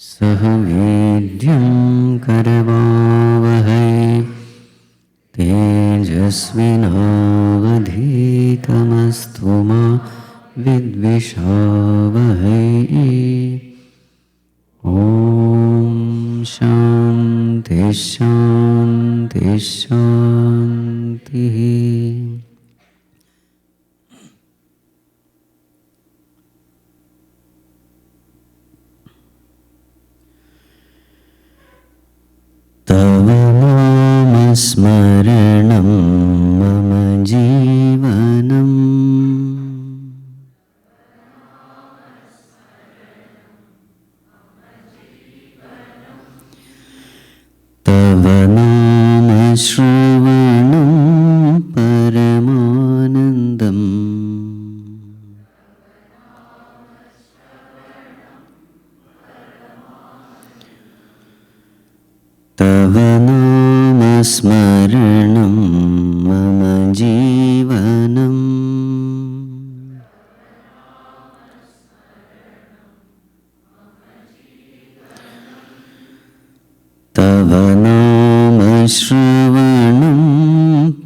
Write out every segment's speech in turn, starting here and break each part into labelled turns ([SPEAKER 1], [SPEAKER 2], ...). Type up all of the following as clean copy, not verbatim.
[SPEAKER 1] सह वीर्यं करवावहै तेजस्विनावधीतमस्तु मा विद्विषावहै। ॐ शान्ति शान्ति शान्तिः। तव नामस्मरणं मम जीवनम् तव नामश्रवणं परमानन्दम् तव नामस्मरणं मम जीवनम् तव नामश्रवणं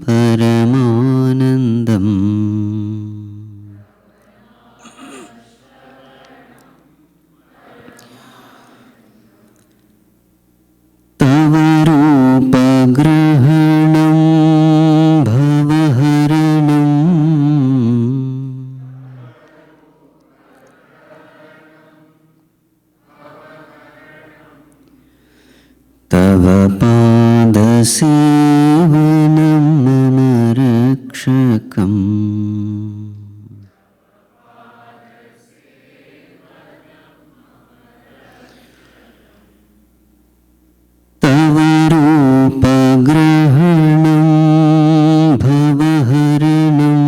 [SPEAKER 1] परमानन्दम् तव रूपग्रहणं भवहरणं तव पादसेवनं मम रक्षकम् तव रूपग्रहणं भवहरणं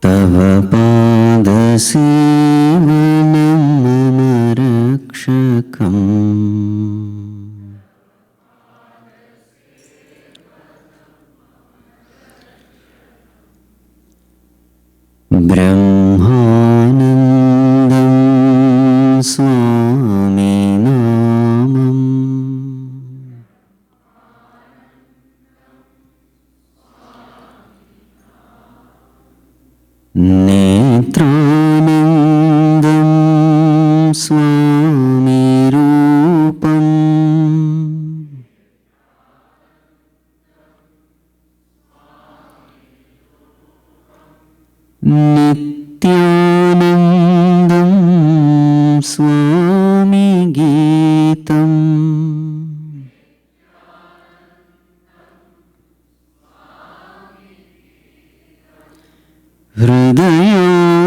[SPEAKER 1] तव पादसेवनं मम रक्षकम् ब्रह्मानन्दं स्वामी नामम् नेत्रानन्दं स्वामी रूपम् नित्यानन्दं स्वामी गीतम्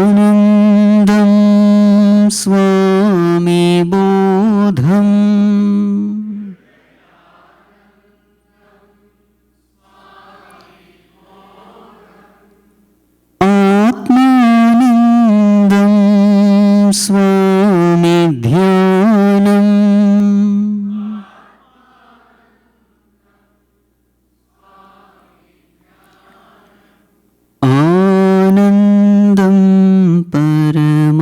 [SPEAKER 1] हृदयानन्दं स्वामी बोधम् आत्मानन्दं स्वामी ध्यानम् आनन्दं परमानन्दम्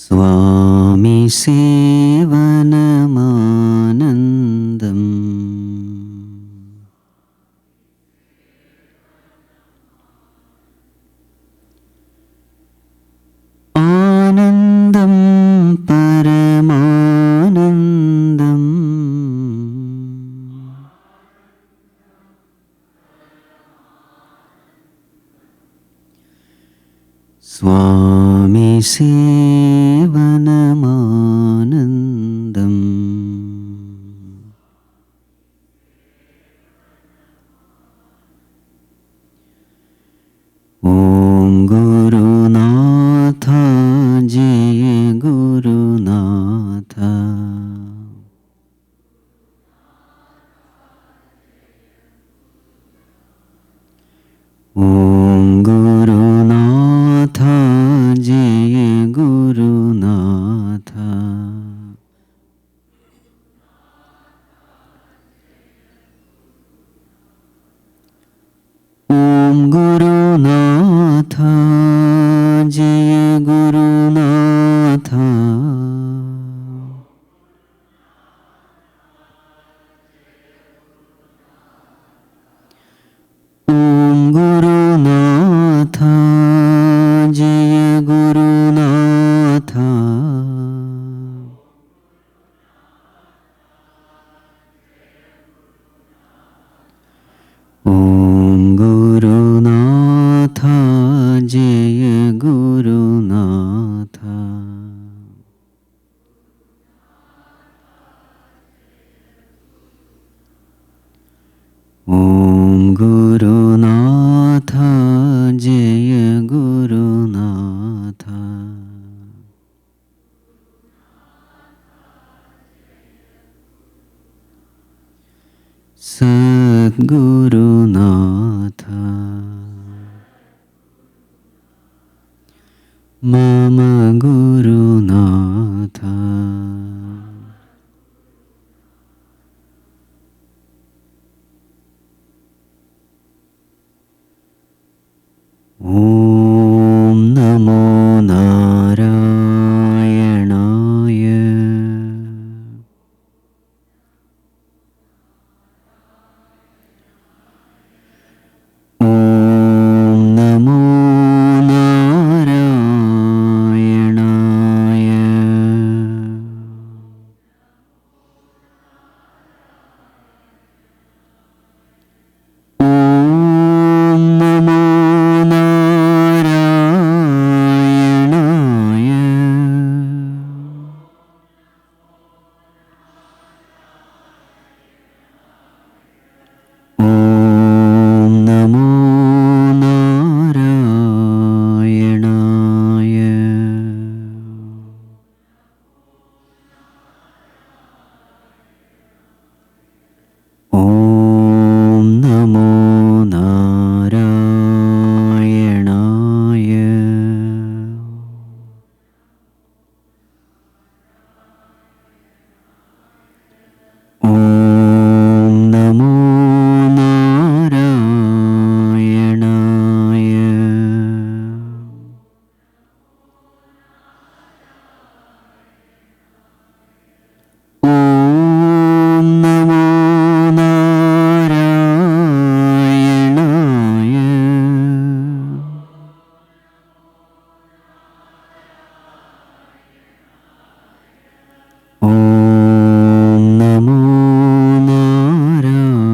[SPEAKER 1] स्वामी सेवनमानन्दम् आनन्दं परमानन्दम् स्वामी सेवनमानन्दम् ॐ गुरुनाथ जय गुरुनाथ ॐ गुरुनाथ जय Gurunath Gurunatha. Om Gurunatha Jaya Gurunatha. Sadgurunatha Mama Gurunatha. Om Namo Narayanaya. Om Namo Narayanaya. Om Namo Narayanaya. Om Namo Narayanaya. Om Namo Narayanaya. Om Namo Narayanaya. Om Namo Narayanaya. Om Namo Narayanaya.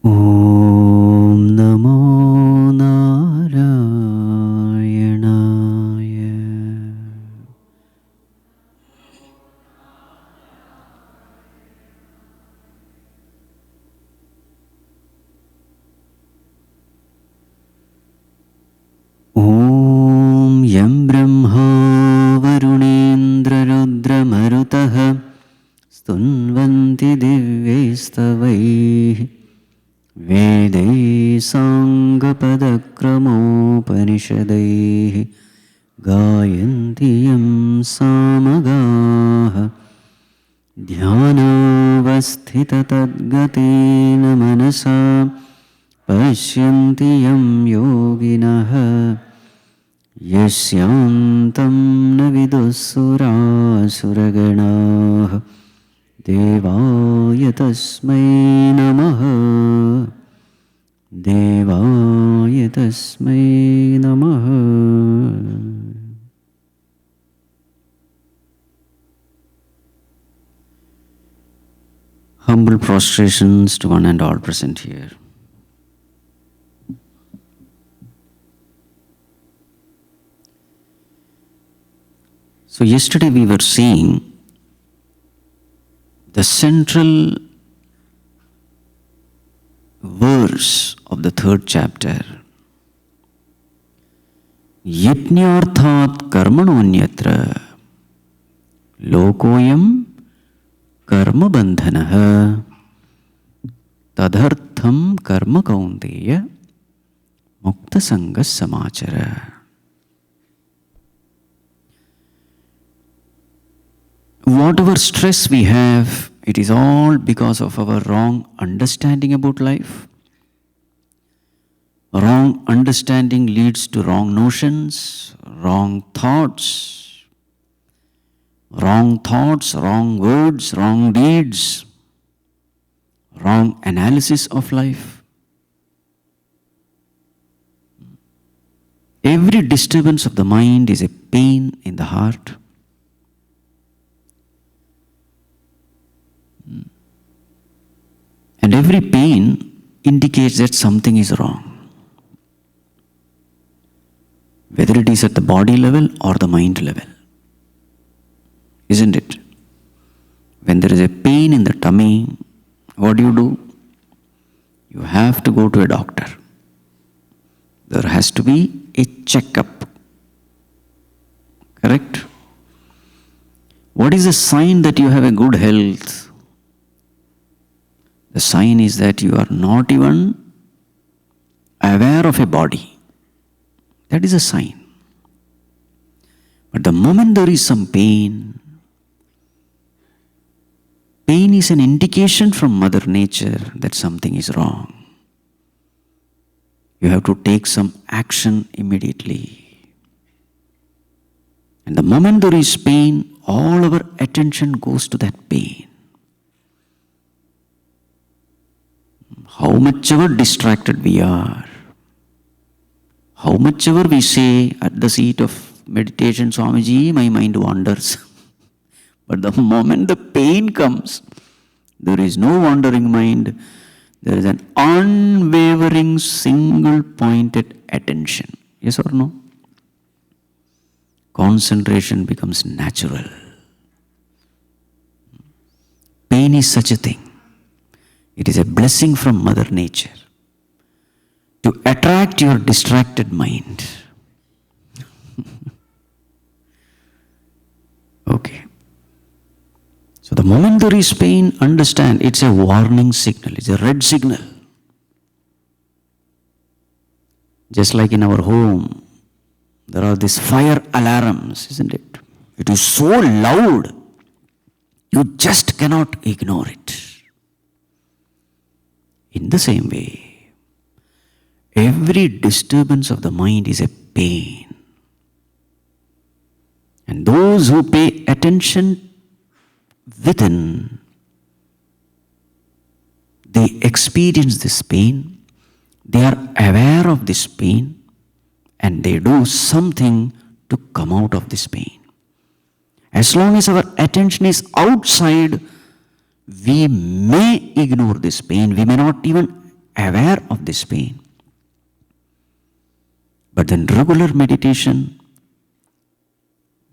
[SPEAKER 1] Om Namo Narayanaya. Om Yam Brahma Varunendra Rudra Marutaha Stunvanti Divyaistavaihi Vedai Sangapadakramopaniषदैः Gayanti Yam Samagaha Dhyanavasthita Tadgatena Manasa Pashyanti Yam Yoginaha Yasyantam na vidussurasuraganah Devaya tasmai namaha. Devaya tasmai namaha. Humble prostrations to one and all present here. So yesterday we were seeing the central verse of the third chapter. Yajñarthat karmanonyatra lokoyam karma bandhanaha tadhartham karma kaunteya mukta sangas samachara. Whatever stress we have, it is all because of our wrong understanding about life. Wrong understanding leads to wrong notions, wrong thoughts, wrong words, wrong deeds, wrong analysis of life. Every disturbance of the mind is a pain in the heart. And every pain indicates that something is wrong. Whether it is at the body level or the mind level. Isn't it? When there is a pain in the tummy, what do? You have to go to a doctor. There has to be a checkup. Correct? What is a sign that you have a good health? The sign is that you are not even aware of a body. That is a sign. But the moment there is some pain is an indication from Mother Nature that something is wrong. You have to take some action immediately. And the moment there is pain, all our attention goes to that pain. How much ever distracted we are, how much ever we say at the seat of meditation, Swamiji, my mind wanders. But the moment the pain comes, there is no wandering mind. There is an unwavering, single-pointed attention. Yes or no? Concentration becomes natural. Pain is such a thing. It is a blessing from Mother Nature to attract your distracted mind. Okay. So the moment there is pain, understand it's a warning signal, it's a red signal. Just like in our home, there are these fire alarms, isn't it? It is so loud, you just cannot ignore it. In the same way, every disturbance of the mind is a pain. And those who pay attention within, they experience this pain, they are aware of this pain, and they do something to come out of this pain. As long as our attention is outside, we may ignore this pain, we may not even aware of this pain. But then regular meditation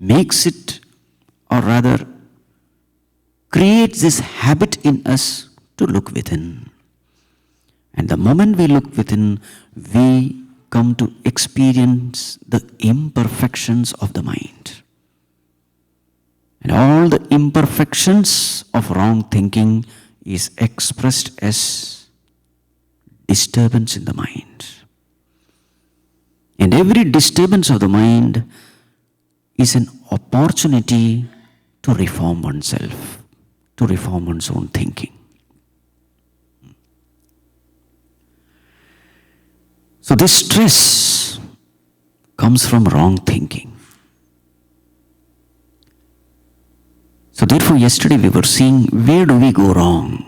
[SPEAKER 1] makes it, or rather creates this habit in us to look within. And the moment we look within, we come to experience the imperfections of the mind. And all the imperfections of wrong thinking is expressed as disturbance in the mind. And every disturbance of the mind is an opportunity to reform oneself, to reform one's own thinking. So this stress comes from wrong thinking. So therefore, yesterday we were seeing where do we go wrong.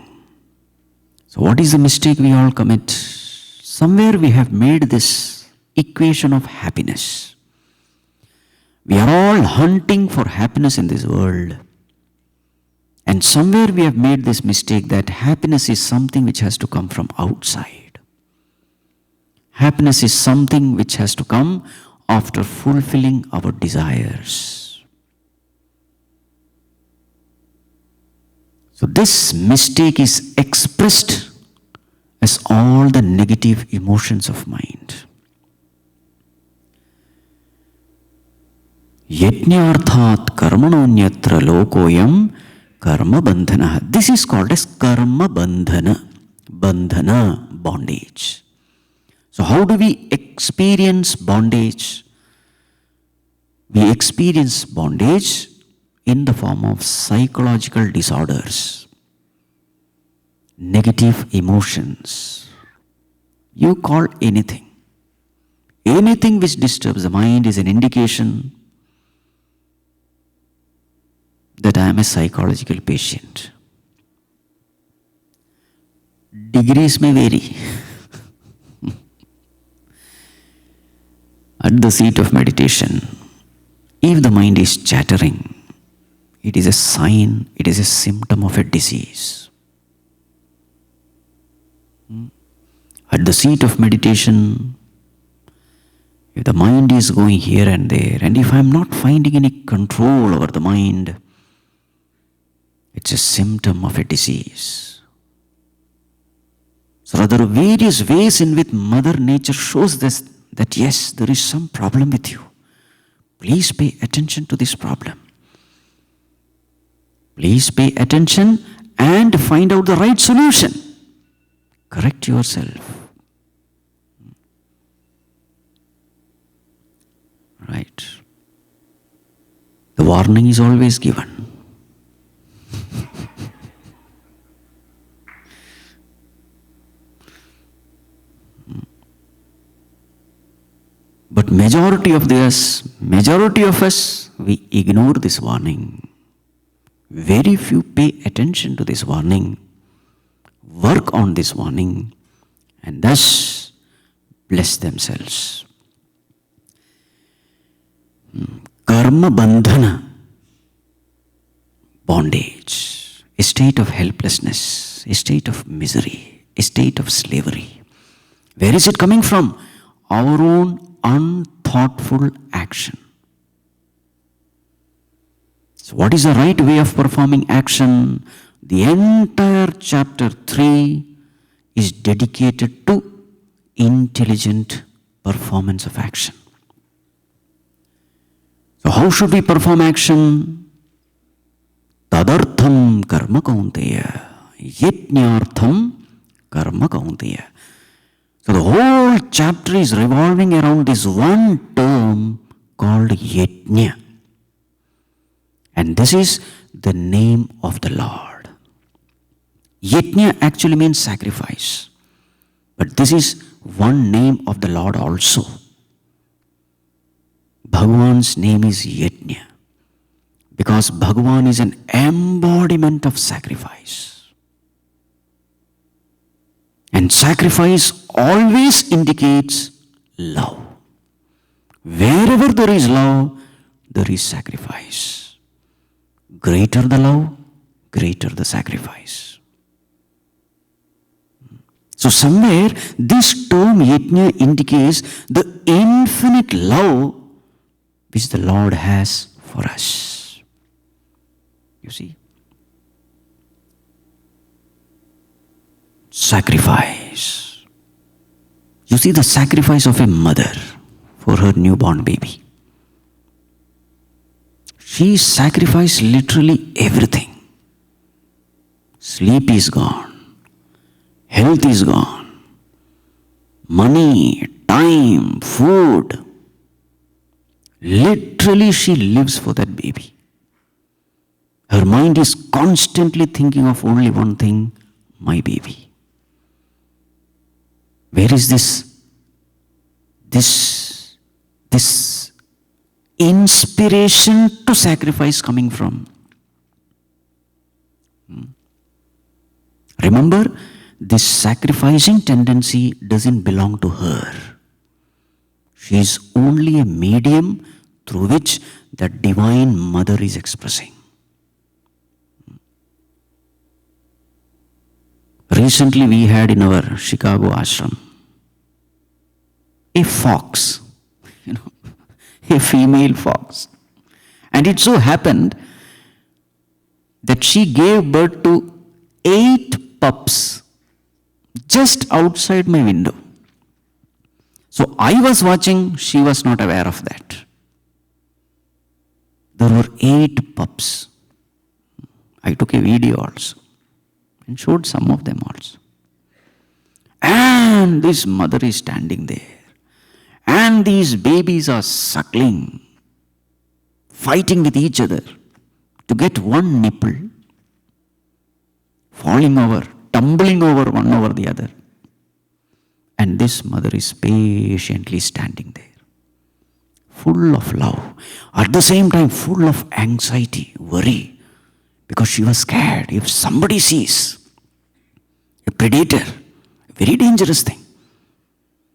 [SPEAKER 1] So what is the mistake we all commit? Somewhere we have made this equation of happiness. We are all hunting for happiness in this world. And somewhere we have made this mistake that happiness is something which has to come from outside. Happiness is something which has to come after fulfilling our desires. So this mistake is expressed as all the negative emotions of mind. Yajnarthat karmanonyatra lokoyam karma bandhana. This is called as karma bandhana. Bandhana, bondage. So how do we experience bondage? We experience bondage in the form of psychological disorders, negative emotions. You call anything. Anything which disturbs the mind is an indication that I am a psychological patient. Degrees may vary. At the seat of meditation, if the mind is chattering, it is a sign, it is a symptom of a disease. At the seat of meditation, if the mind is going here and there, and if I am not finding any control over the mind, it's a symptom of a disease. So there are various ways in which Mother Nature shows this, that yes, there is some problem with you. Please pay attention to this problem. Please pay attention and find out the right solution. Correct yourself. Right. The warning is always given. But majority of us, we ignore this warning. Very few pay attention to this warning, work on this warning, and thus bless themselves. Karma bandhana, bondage, a state of helplessness, a state of misery, a state of slavery. Where is it coming from? Our own unthoughtful action. So what is the right way of performing action? The entire chapter 3 is dedicated to intelligent performance of action. So how should we perform action? Tadartham karma kaunteya, yajñartham karma kaunteya. So the whole chapter is revolving around this one term called yajna. And this is the name of the Lord. Yajna actually means sacrifice. But this is one name of the Lord also. Bhagavan's name is Yajna. Because Bhagavan is an embodiment of sacrifice. And sacrifice always indicates love. Wherever there is love, there is sacrifice. Greater the love, greater the sacrifice. So somewhere this term yajna indicates the infinite love which the Lord has for us. You see? Sacrifice. You see the sacrifice of a mother for her newborn baby. She sacrificed literally everything. Sleep is gone. Health is gone. Money, time, food. Literally she lives for that baby. Her mind is constantly thinking of only one thing, my baby. Where is this inspiration to sacrifice coming from? Remember, this sacrificing tendency doesn't belong to her. She is only a medium through which the Divine Mother is expressing. Recently we had in our Chicago ashram a fox, a female fox. And it so happened that she gave birth to 8 pups just outside my window. So I was watching, she was not aware of that. There were 8 pups. I took a video also and showed some of them also. And this mother is standing there. And these babies are suckling, fighting with each other to get one nipple, falling over, tumbling over one over the other. And this mother is patiently standing there, full of love, at the same time full of anxiety, worry, because she was scared. If somebody sees a predator, a very dangerous thing.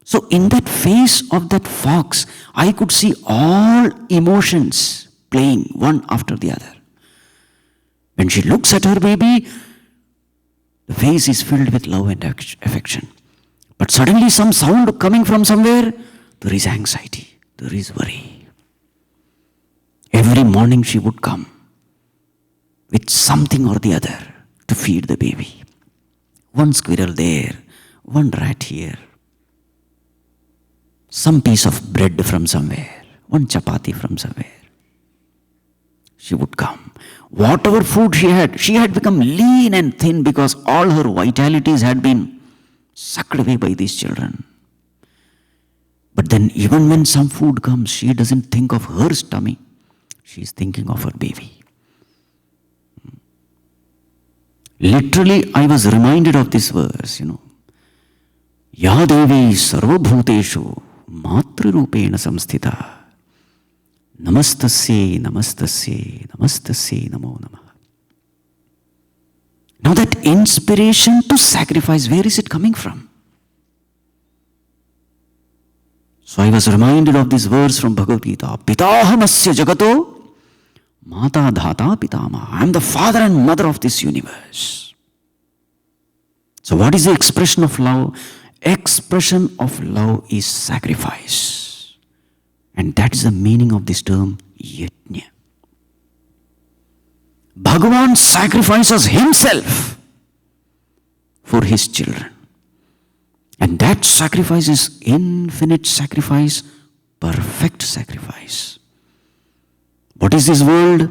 [SPEAKER 1] So in that face of that fox, I could see all emotions playing one after the other. When she looks at her baby, the face is filled with love and affection. But suddenly some sound coming from somewhere, there is anxiety, there is worry. Every morning she would come with something or the other to feed the baby. One squirrel there, one rat here, some piece of bread from somewhere, one chapati from somewhere. She would come. Whatever food she had become lean and thin because all her vitalities had been sucked away by these children. But then even when some food comes, she doesn't think of her tummy. She's thinking of her baby. Literally, I was reminded of this verse, Ya Devi Sarvabhuteshu Matrurupena Samsthita Namastasye, Namastasye, Namastasye, Namo Namah. Now that inspiration to sacrifice, where is it coming from? So I was reminded of this verse from Bhagavad Gita. Pitahamasya jagato mata dhata pitama. I am the father and mother of this universe. So what is the expression of love? Expression of love is sacrifice. And that is the meaning of this term, yajna. Bhagavan sacrifices himself for his children. And that sacrifice is infinite sacrifice, perfect sacrifice. What is this world?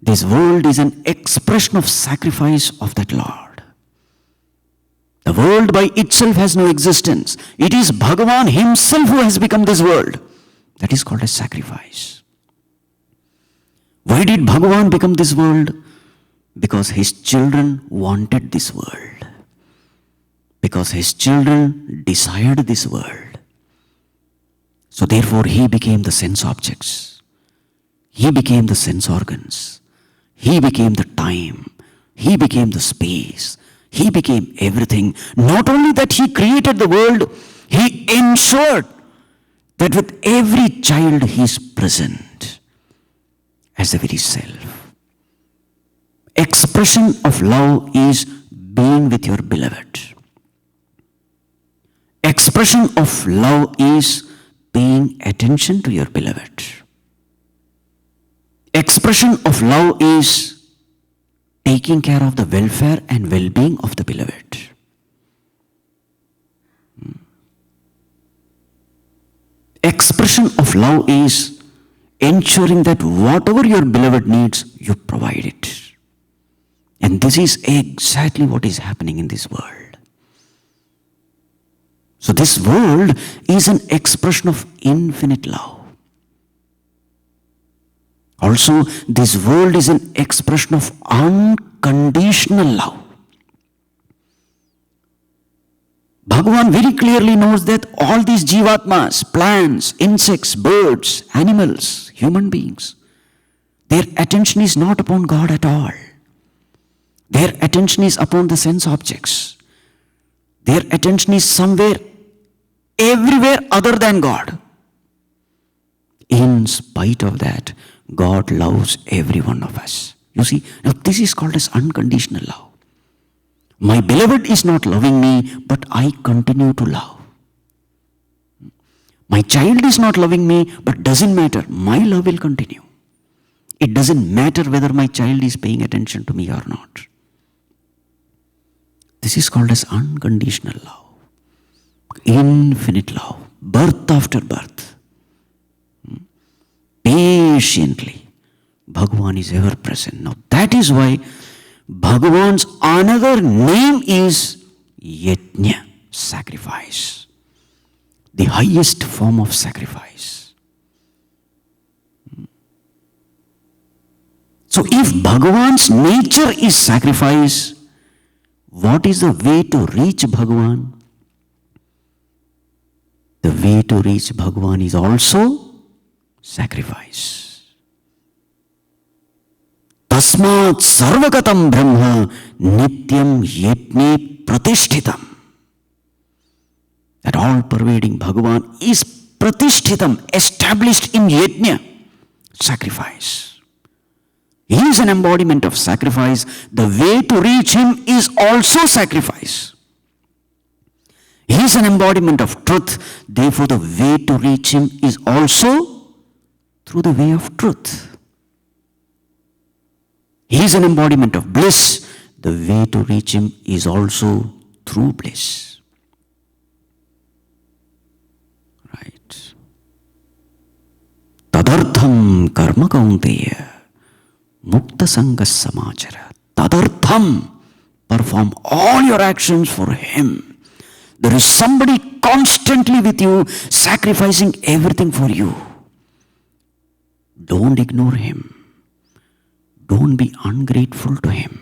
[SPEAKER 1] This world is an expression of sacrifice of that Lord. The world by itself has no existence. It is Bhagavan himself who has become this world. That is called a sacrifice. Why did Bhagavan become this world? Because his children wanted this world. Because his children desired this world. So therefore he became the sense objects. He became the sense organs. He became the time. He became the space. He became everything. Not only that he created the world, he ensured that with every child he is present as the very self. Expression of love is being with your beloved. Expression of love is paying attention to your beloved. Expression of love is taking care of the welfare and well-being of the beloved. Expression of love is ensuring that whatever your beloved needs, you provide it. And this is exactly what is happening in this world. So this world is an expression of infinite love. Also, this world is an expression of unconditional love. Bhagavan very clearly knows that all these jivatmas, plants, insects, birds, animals, human beings, their attention is not upon God at all. Their attention is upon the sense objects. Their attention is somewhere, everywhere other than God. In spite of that, God loves every one of us. You see, now this is called as unconditional love. My beloved is not loving me, but I continue to love. My child is not loving me, but doesn't matter. My love will continue. It doesn't matter whether my child is paying attention to me or not. This is called as unconditional love. Infinite love. Birth after birth. Patiently, Bhagavan is ever present. Now that is why Bhagavan's another name is yajna, sacrifice. The highest form of sacrifice. So if Bhagavan's nature is sacrifice, what is the way to reach Bhagavan? The way to reach Bhagavan is also sacrifice. Tasmat sarvagatam brahma nityam yajne pratishtitam. That all-pervading Bhagavan is pratishtitam, established in yajna, sacrifice. He is an embodiment of sacrifice. The way to reach him is also sacrifice. He is an embodiment of truth. Therefore, the way to reach him is also through the way of truth. He is an embodiment of bliss. The way to reach him is also through bliss. Right. Tadartham karma kaunteya mukta sangas samachara. Tadartham. Perform all your actions for him. There is somebody constantly with you, sacrificing everything for you. Don't ignore him. Don't be ungrateful to him.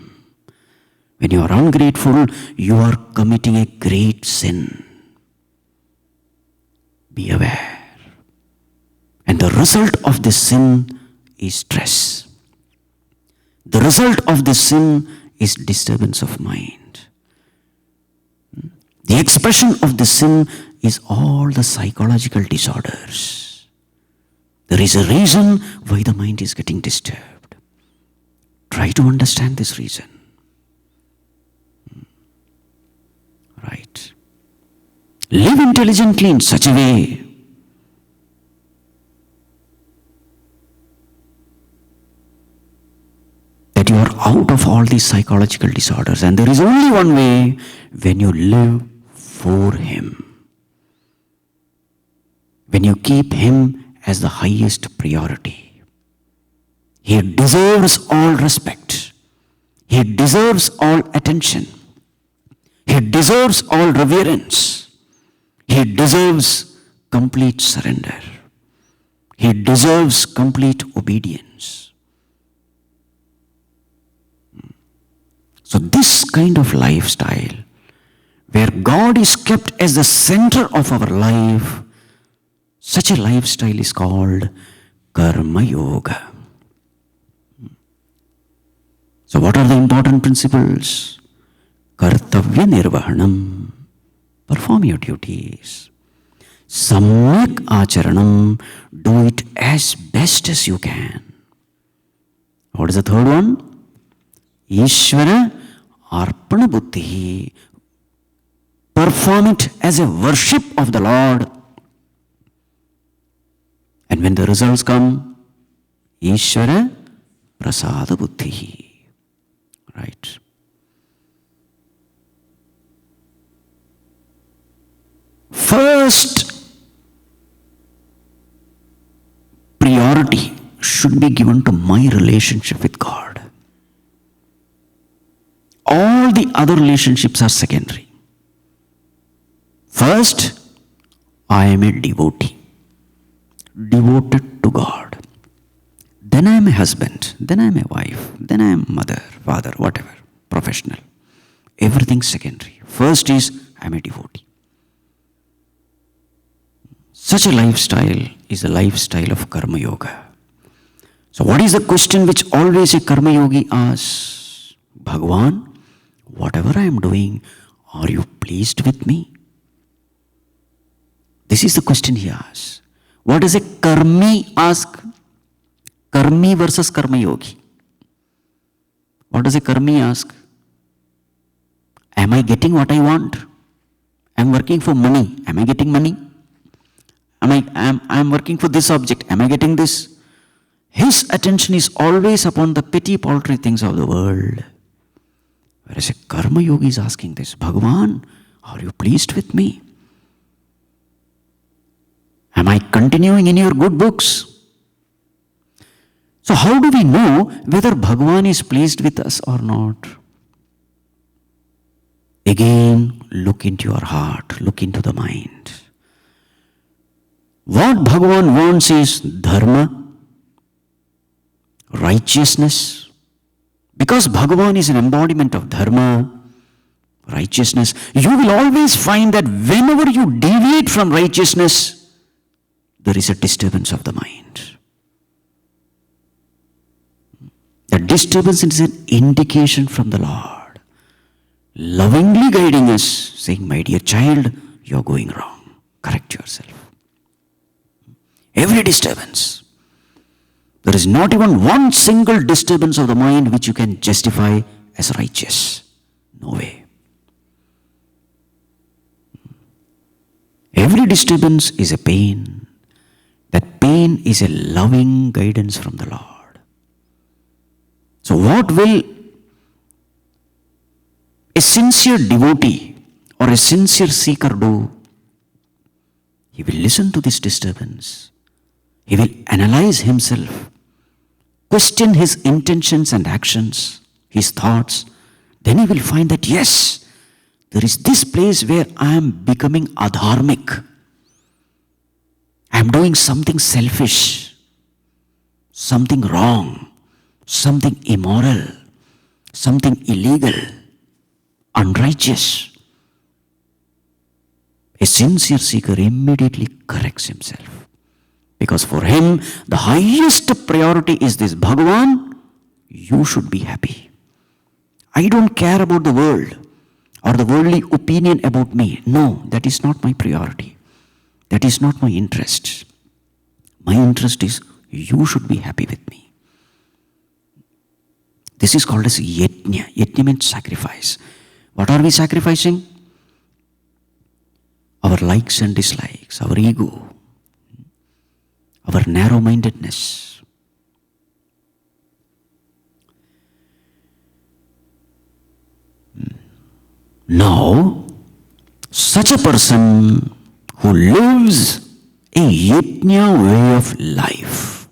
[SPEAKER 1] When you are ungrateful, you are committing a great sin. Be aware. And the result of this sin is stress. The result of this sin is disturbance of mind. The expression of the sin is all the psychological disorders. There is a reason why the mind is getting disturbed. Try to understand this reason. Right. Live intelligently in such a way that you are out of all these psychological disorders. And there is only one way: when you live for him. When you keep him as the highest priority. He deserves all respect. He deserves all attention. He deserves all reverence. He deserves complete surrender. He deserves complete obedience. So this kind of lifestyle, where God is kept as the center of our life, such a lifestyle is called Karma Yoga. So what are the important principles? Kartavya Nirvahanam. Perform your duties. Samyak Acharanam. Do it as best as you can. What is the third one? Ishvara Arpana Buddhi. Perform it as a worship of the Lord. And when the results come, Ishvara Prasada Buddhi. Right. First priority should be given to my relationship with God. All the other relationships are secondary. First, I am a devotee, devoted to God. Then I am a husband, then I am a wife, then I am mother, father, whatever, professional. Everything secondary. First is, I am a devotee. Such a lifestyle is a lifestyle of Karma Yoga. So what is the question which always a Karma Yogi asks? Bhagavan, whatever I am doing, are you pleased with me? This is the question he asks. What does a Karmi ask? Karmi versus Karma Yogi. What does a Karmi ask? Am I getting what I want? I am working for money. Am I getting money? I am working for this object. Am I getting this? His attention is always upon the petty paltry things of the world. Whereas a Karma Yogi is asking this, Bhagavan, are you pleased with me? Am I continuing in your good books? So how do we know whether Bhagavan is pleased with us or not? Again, look into your heart, look into the mind. What Bhagavan wants is dharma, righteousness. Because Bhagavan is an embodiment of dharma, righteousness, you will always find that whenever you deviate from righteousness, there is a disturbance of the mind. The disturbance is an indication from the Lord, lovingly guiding us, saying, my dear child, you are going wrong. Correct yourself. Every disturbance. There is not even one single disturbance of the mind which you can justify as righteous. No way. every disturbance is a pain. That pain is a loving guidance from the Lord. So what will a sincere devotee or a sincere seeker do? He will listen to this disturbance. He will analyze himself, question his intentions and actions, his thoughts. Then he will find that yes, there is this place where I am becoming adharmic. I am doing something selfish, something wrong, something immoral, something illegal, unrighteous. A sincere seeker immediately corrects himself. Because for him, the highest priority is this: Bhagavan, you should be happy. I don't care about the world or the worldly opinion about me. No, that is not my priority. That is not my interest. My interest is you should be happy with me. This is called as yajna. Yajna means sacrifice. What are we sacrificing? Our likes and dislikes, our ego, our narrow-mindedness. Now, such a person who lives a yajna way of life,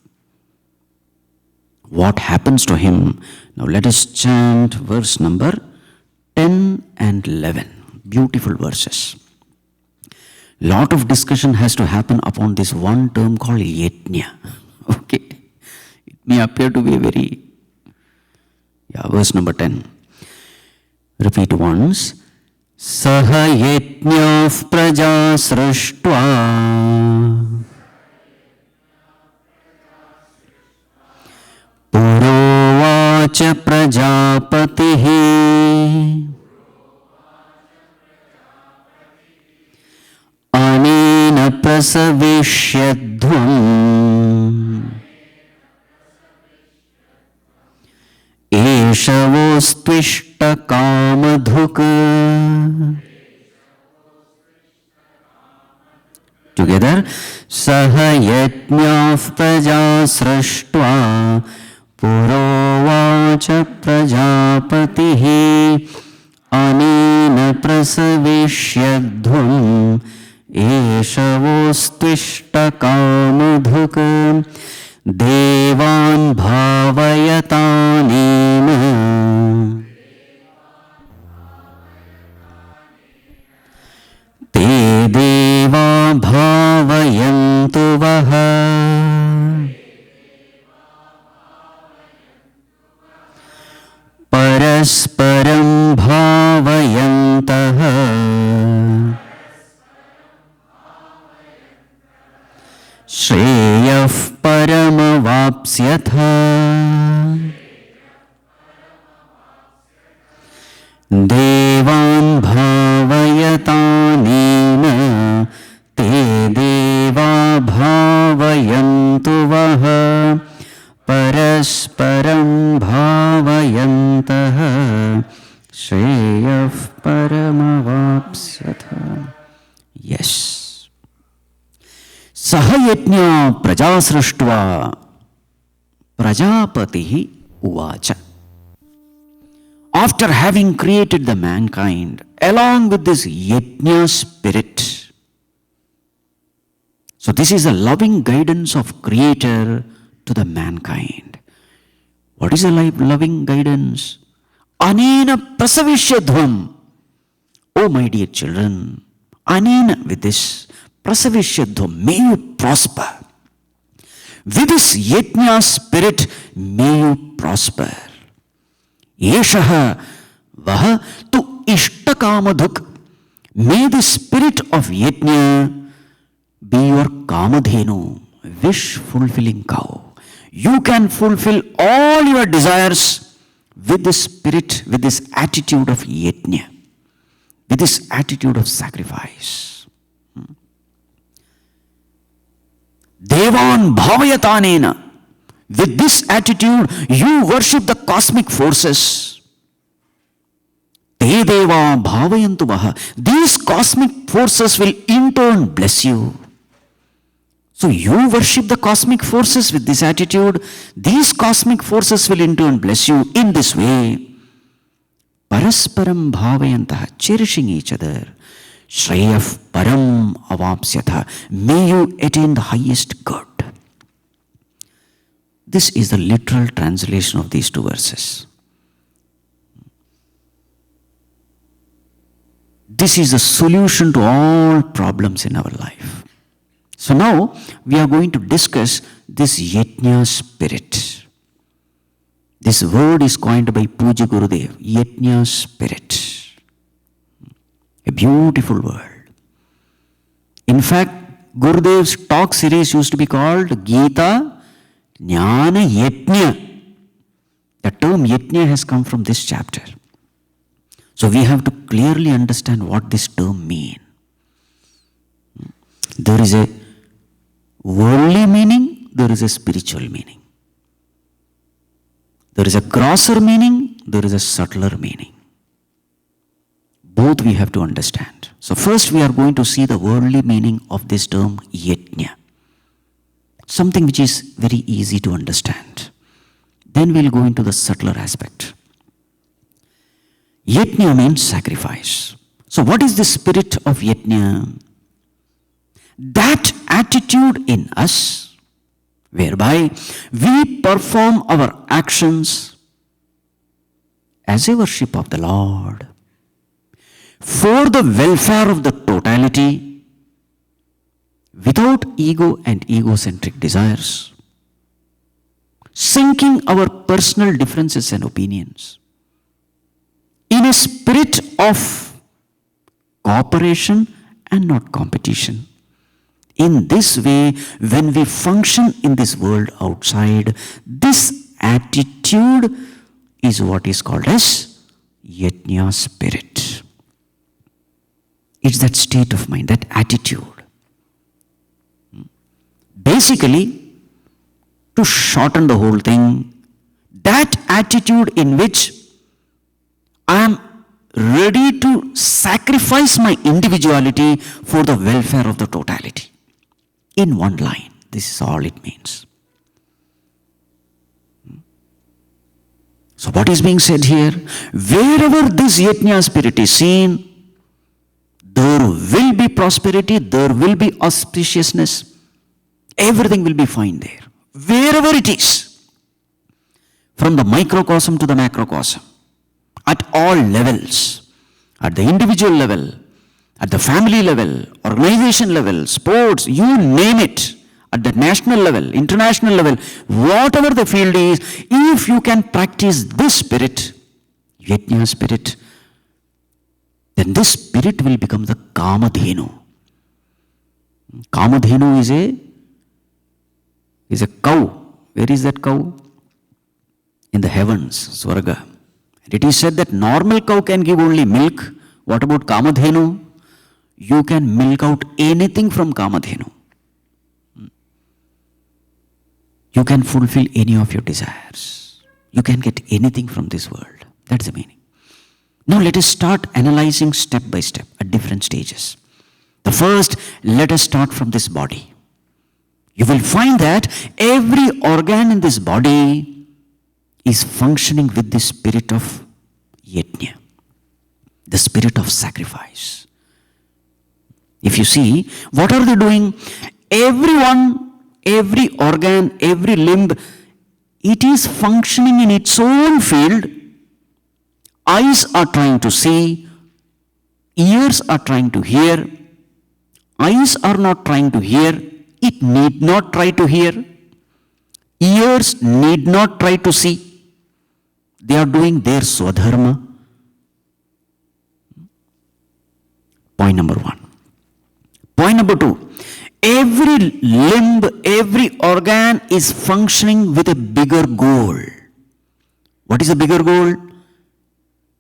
[SPEAKER 1] what happens to him? Now let us chant verse number 10 and 11. Beautiful verses. Lot of discussion has to happen upon this one term called yajna. Okay. It may appear to be a very, verse number 10. Repeat once. Saha yajnav praja srashtva purovacha prajapatihi anena prasavishyadhvam eshavostvishta kamadhuka. Together. Saha yajnav praja srashtva purovacha prajapatihi anena prasavishyadhvam eshavostvishta kamadhuka devan bhavayatanena te deva bhavayantu vaha parasparam bhavayantaha Shreyah paramavapsyatha Devan bhavayatanena Te deva bhavayantu vaha Parasparam bhavayantaha Shreyah paramavapsyatha. Yes. Sahayajna prajasrashtva prajapatihi uvacha. After having created the mankind, along with this yajna spirit. So this is the loving guidance of Creator to the mankind. What is the loving guidance? Anena prasavishyadhvam. Oh my dear children, anena, with this prasavishyadhvam, may you prosper. With this yajna spirit, may you prosper. Yeshaha vaha tu ishtakamadhuk. May the spirit of yajna be your kamadhenu, wish fulfilling cow. You can fulfill all your desires with this spirit, with this attitude of yajna, with this attitude of sacrifice. Devan bhavayatanena. With this attitude, you worship the cosmic forces. Te deva bhavayantu vaha. These cosmic forces will in turn bless you. So you worship the cosmic forces with this attitude. These cosmic forces will in turn bless you in this way. Parasparam bhavayantaha, cherishing each other. Shreyaf param avapsyatha, may you attain the highest good. This is the literal translation of these two verses. This is the solution to all problems in our life. So now we are going to discuss this Yajna spirit. This word is coined by Puja Gurudev, Yajna spirit. A beautiful word. In fact, Gurudev's talk series used to be called Gita Jnana Yajna. The term Yajna has come from this chapter. So we have to clearly understand what this term means. There is a worldly meaning, there is a spiritual meaning. There is a grosser meaning, there is a subtler meaning. Both we have to understand. So first we are going to see the worldly meaning of this term Yajna. Something which is very easy to understand. Then we'll go into the subtler aspect. Yajna means sacrifice. So what is the spirit of Yajna? That attitude in us whereby we perform our actions as a worship of the Lord for the welfare of the totality without ego and egocentric desires, sinking our personal differences and opinions in a spirit of cooperation and not competition. In this way, when we function in this world outside, this attitude is what is called as Yajna spirit. It's that state of mind, that attitude. Basically, to shorten the whole thing, that attitude in which I am ready to sacrifice my individuality for the welfare of the totality. In one line, this is all it means. So what is being said here? Wherever this Yajna spirit is seen, there will be prosperity, there will be auspiciousness, everything will be fine there. Wherever it is, from the microcosm to the macrocosm, at all levels, at the individual level, at the family level, organization level, sports, you name it, at the national level, international level, whatever the field is, if you can practice this spirit, Yajna spirit, then this spirit will become the Kamadhenu. Kamadhenu is a cow. Where is that cow? In the heavens, Swarga. And it is said that normal cow can give only milk. What about Kamadhenu? You can milk out anything from Kamadhenu. You can fulfill any of your desires. You can get anything from this world. That's the meaning. Now let us start analyzing step by step at different stages. The first, let us start from this body. You will find that every organ in this body is functioning with the spirit of Yajna, the spirit of sacrifice. If you see, what are they doing? Everyone, every organ, every limb, it is functioning in its own field. Eyes are trying to see, ears are trying to hear. Eyes are not trying to hear, it need not try to hear. Ears need not try to see. They are doing their swadharma. Point number one. Point number two, every limb, every organ is functioning with a bigger goal. What is the bigger goal?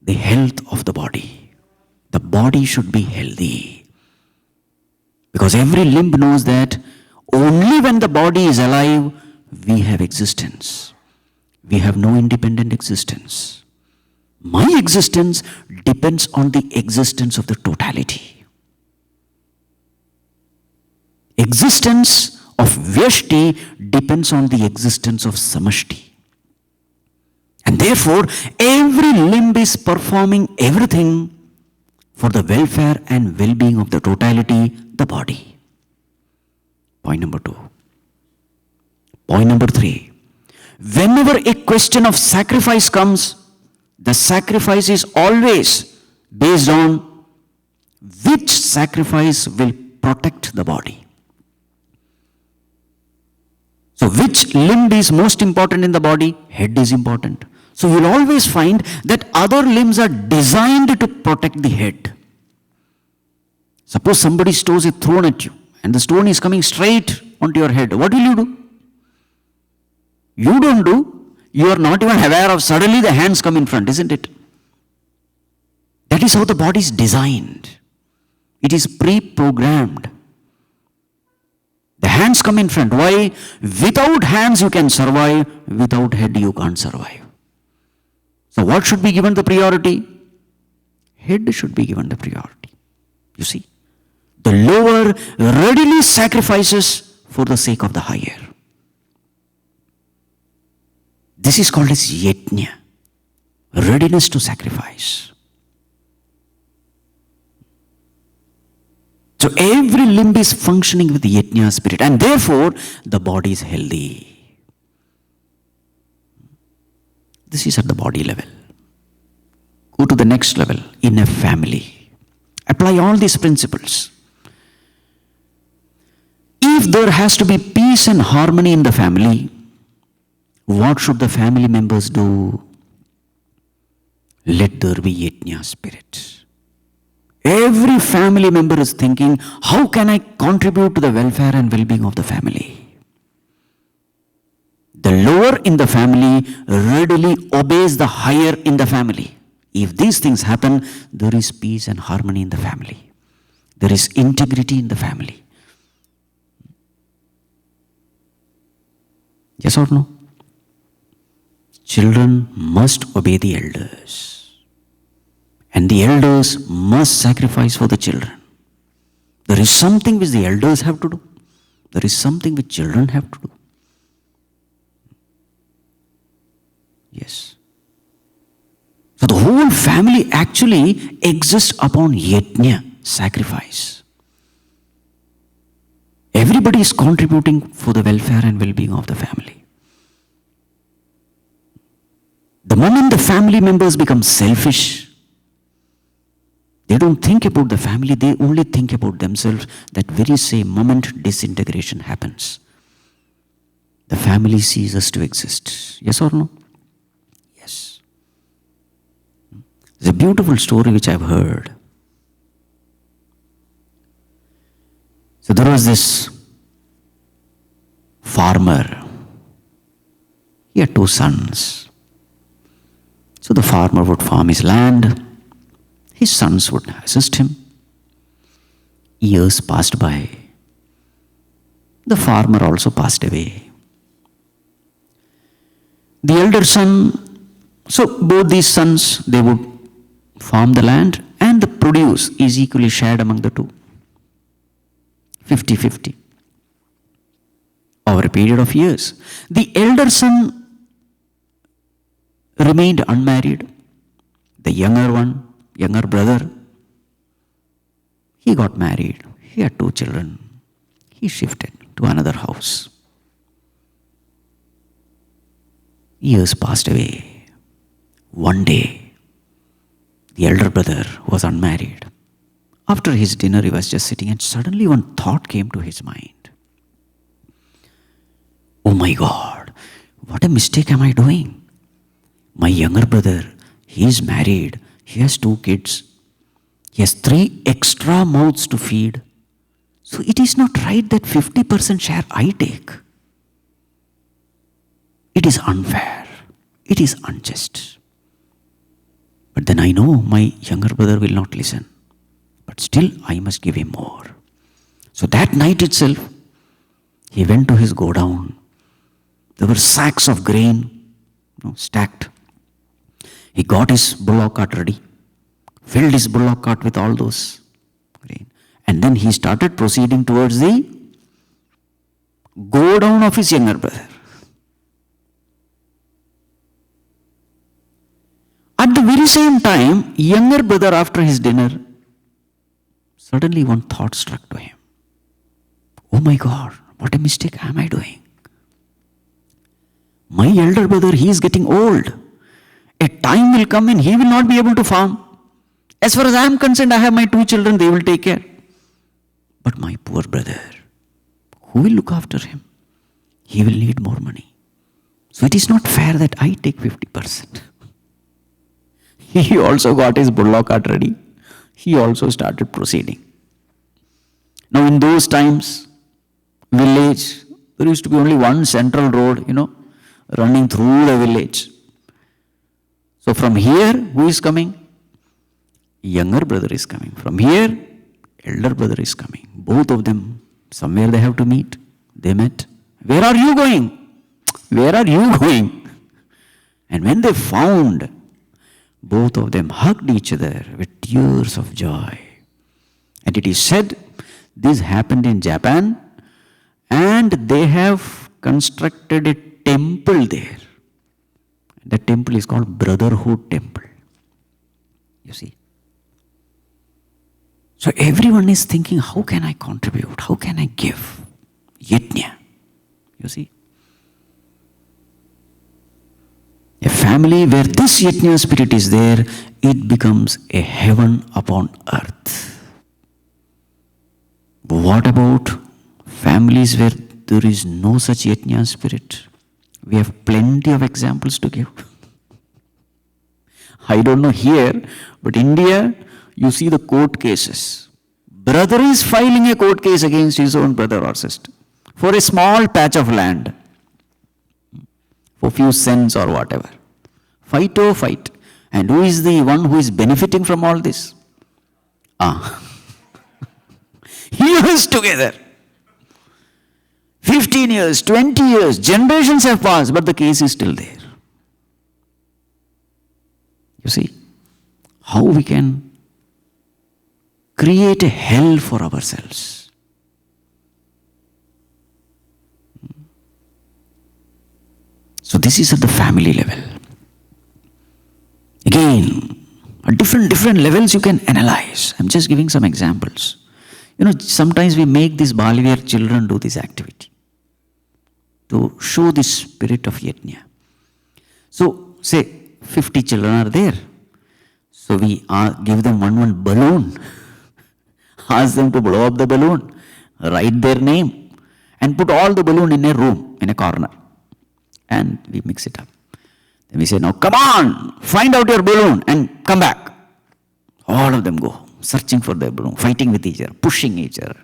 [SPEAKER 1] The health of the body. The body should be healthy. Because every limb knows that only when the body is alive, we have existence. We have no independent existence. My existence depends on the existence of the totality. Existence of Vyashti depends on the existence of Samashti. And therefore, every limb is performing everything for the welfare and well-being of the totality, the body. Point number 2. Point number 3. Whenever a question of sacrifice comes, the sacrifice is always based on which sacrifice will protect the body. So which limb is most important in the body? Head is important. So you'll always find that other limbs are designed to protect the head. Suppose somebody throws a stone at you and the stone is coming straight onto your head. What will you do? You don't do. You are not even aware of, suddenly the hands come in front, isn't it? That is how the body is designed. It is pre-programmed. The hands come in front. Why? Without hands you can survive. Without head you can't survive. So what should be given the priority? Head should be given the priority. You see? The lower readily sacrifices for the sake of the higher. This is called as yajna. Readiness to sacrifice. So every limb is functioning with the yajna spirit, and therefore the body is healthy. This is at the body level. Go to the next level, in a family. Apply all these principles. If there has to be peace and harmony in the family, what should the family members do? Let there be yajna spirit. Every family member is thinking, how can I contribute to the welfare and well-being of the family? The lower in the family readily obeys the higher in the family. If these things happen, there is peace and harmony in the family. There is integrity in the family. Yes or no? Children must obey the elders. And the elders must sacrifice for the children. There is something which the elders have to do. There is something which children have to do. Yes. So the whole family actually exists upon yajna, sacrifice. Everybody is contributing for the welfare and well-being of the family. The moment the family members become selfish, they don't think about the family, they only think about themselves. That very same moment disintegration happens. The family ceases to exist. Yes or no? Yes. It's a beautiful story which I've heard. So there was this farmer. He had 2 sons. So the farmer would farm his land. His sons would assist him. Years passed by. The farmer also passed away. The elder son, so both these sons, they would farm the land and the produce is equally shared among the two. 50-50. Over a period of years, the elder son remained unmarried. The younger brother, he got married. He had 2 children. He shifted to another house. Years passed away. One day, the elder brother was unmarried. After his dinner, he was just sitting and suddenly one thought came to his mind. Oh my God, what a mistake am I doing? My younger brother, he is married. He has 2 kids. He has 3 extra mouths to feed. So it is not right that 50% share I take. It is unfair. It is unjust. But then I know my younger brother will not listen. But still I must give him more. So that night itself, he went to his godown. There were sacks of grain, stacked. He got his bullock cart ready, filled his bullock cart with all those grain, and then he started proceeding towards the go down of his younger brother. At the very same time, younger brother, after his dinner, suddenly one thought struck to him. Oh my God, what a mistake am I doing? My elder brother, he is getting old. A time will come when he will not be able to farm. As far as I am concerned, I have my 2 children, they will take care. But my poor brother, who will look after him? He will need more money. So it is not fair that I take 50%. He also got his bullock cart ready. He also started proceeding. Now in those times, village, there used to be only one central road, running through the village. So from here, who is coming? Younger brother is coming. From here, elder brother is coming. Both of them, somewhere they have to meet. They met. Where are you going? Where are you going? And when they found, both of them hugged each other with tears of joy. And it is said, this happened in Japan, and they have constructed a temple there. The temple is called Brotherhood Temple. You see. So everyone is thinking, how can I contribute? How can I give? Yajna. You see. A family where this yajna spirit is there, it becomes a heaven upon earth. But what about families where there is no such yajna spirit? We have plenty of examples to give. I don't know here, but India, you see the court cases. Brother is filing a court case against his own brother or sister for a small patch of land, for few cents or whatever. Fight or fight. And who is the one who is benefiting from all this? Years together. 15 years, 20 years, generations have passed, but the case is still there. You see, how we can create a hell for ourselves. So this is at the family level. Again, at different levels you can analyze. I'm just giving some examples. Sometimes we make these Balivir children do this activity to show the spirit of yajna. So, say 50 children are there. So we give them one balloon. Ask them to blow up the balloon, write their name, and put all the balloon in a room, in a corner. And we mix it up. Then we say, now come on, find out your balloon and come back. All of them go, searching for their balloon, fighting with each other, pushing each other.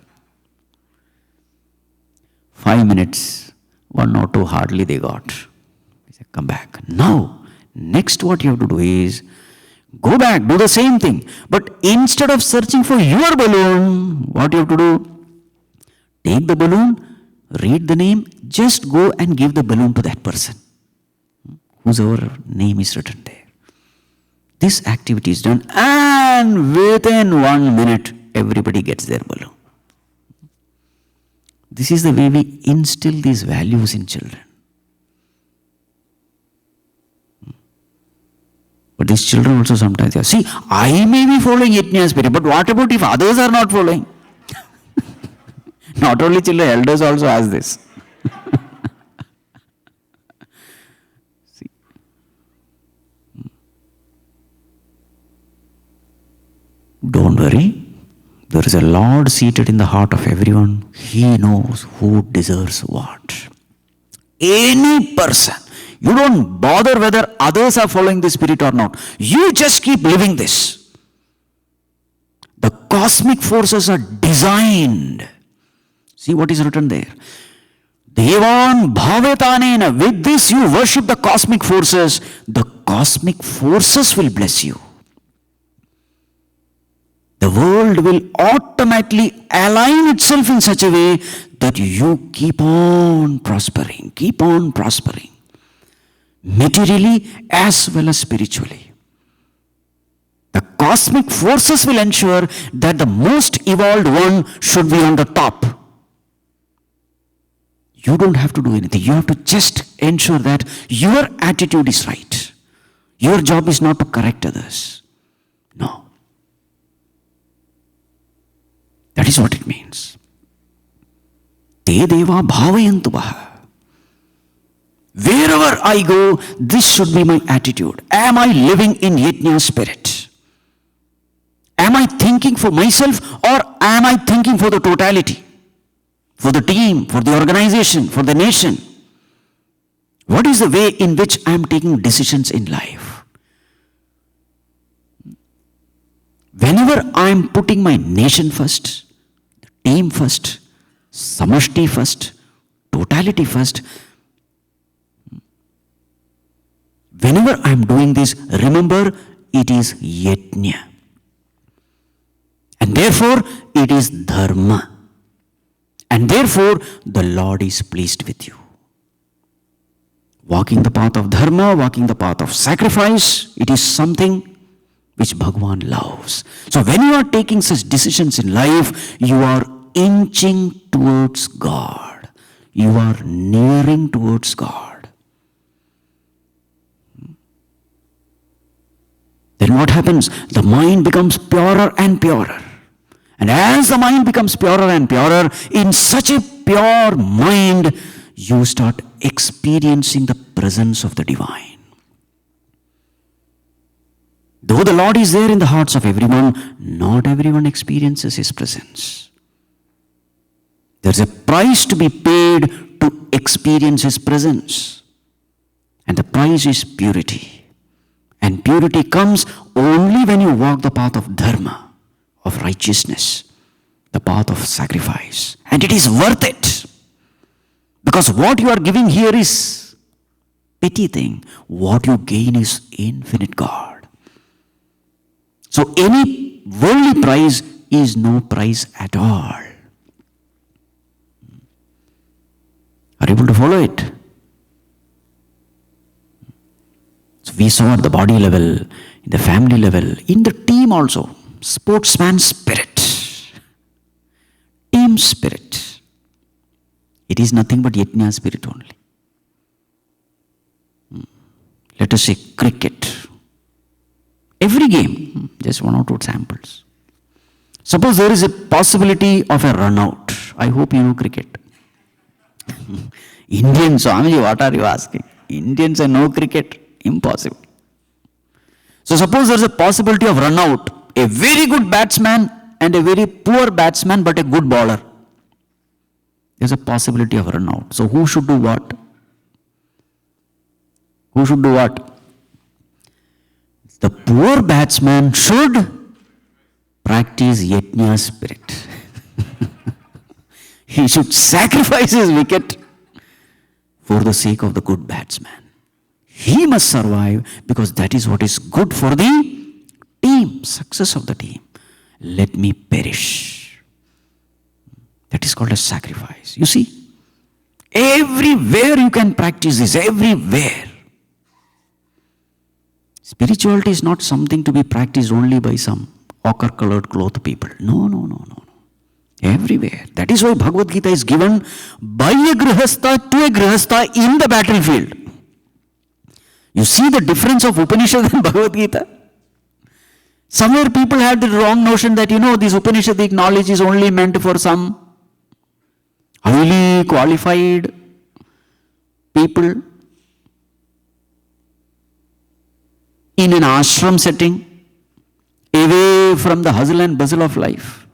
[SPEAKER 1] 5 minutes, 1 or 2 hardly they got. We say, come back. Now, next what you have to do is, go back, do the same thing. But instead of searching for your balloon, what you have to do? Take the balloon, read the name, just go and give the balloon to that person, whosoever name is written there. This activity is done, and within 1 minute, everybody gets their balloon. This is the way we instill these values in children. But these children also sometimes say, see, I may be following yajna spirit, but what about if others are not following? Not only children, elders also ask this. See. Don't worry. There is a Lord seated in the heart of everyone. He knows who deserves what. Any person. You don't bother whether others are following the spirit or not. You just keep living this. The cosmic forces are designed. See what is written there. Devan bhavetanena. With this you worship the cosmic forces. The cosmic forces will bless you. The world will automatically align itself in such a way that you keep on prospering. Keep on prospering. Materially as well as spiritually. The cosmic forces will ensure that the most evolved one should be on the top. You don't have to do anything. You have to just ensure that your attitude is right. Your job is not to correct others. No. That is what it means. Te deva bhavayantu vaha. Wherever I go, this should be my attitude. Am I living in yajna spirit? Am I thinking for myself or am I thinking for the totality? For the team, for the organization, for the nation? What is the way in which I am taking decisions in life? Whenever I am putting my nation first, the team first, samashti first, totality first, whenever I am doing this, remember it is yajna. And therefore, it is dharma. And therefore, the Lord is pleased with you. Walking the path of dharma, walking the path of sacrifice, it is something which Bhagavan loves. So when you are taking such decisions in life, you are inching towards God. You are nearing towards God. Then what happens? The mind becomes purer and purer. And as the mind becomes purer and purer, in such a pure mind, you start experiencing the presence of the divine. Though the Lord is there in the hearts of everyone, not everyone experiences His presence. There's a price to be paid to experience His presence. And the price is purity. And purity comes only when you walk the path of dharma, of righteousness, the path of sacrifice. And it is worth it. Because what you are giving here is petty thing. What you gain is infinite God. So any worldly price is no price at all. Are you able to follow it? So we saw at the body level, in the family level, in the team also. Sportsman spirit, team spirit. It is nothing but yajna spirit only. Let us say cricket. Every game, just one or two samples. Suppose there is a possibility of a run out. I hope you know cricket. Indian Swami, what are you asking? Indians say no cricket. Impossible. So suppose there is a possibility of run out. A very good batsman and a very poor batsman but a good bowler. There's a possibility of run out. So who should do what? Who should do what? The poor batsman should practice yajna spirit. He should sacrifice his wicket for the sake of the good batsman. He must survive because that is what is good for the team, success of the team. Let me perish. That is called a sacrifice. You see, everywhere you can practice this, everywhere. Spirituality is not something to be practiced only by some ochre-colored cloth people. No. Everywhere. That is why Bhagavad Gita is given by a grihastha to a grihastha in the battlefield. You see the difference of Upanishad and Bhagavad Gita? Somewhere people had the wrong notion that, this Upanishadic knowledge is only meant for some highly qualified people in an ashram setting, away from the hustle and bustle of life.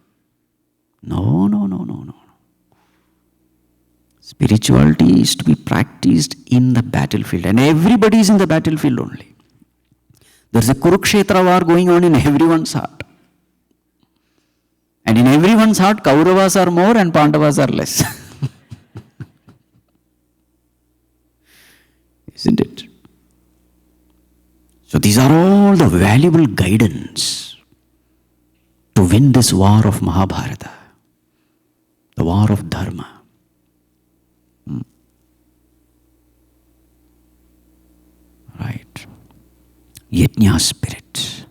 [SPEAKER 1] No. Spirituality is to be practiced in the battlefield, and everybody is in the battlefield only. There's a Kurukshetra war going on in everyone's heart. And in everyone's heart, Kauravas are more and Pandavas are less. Isn't it? So these are all the valuable guidance to win this war of Mahabharata, the war of Dharma. Right. Yajna spirit.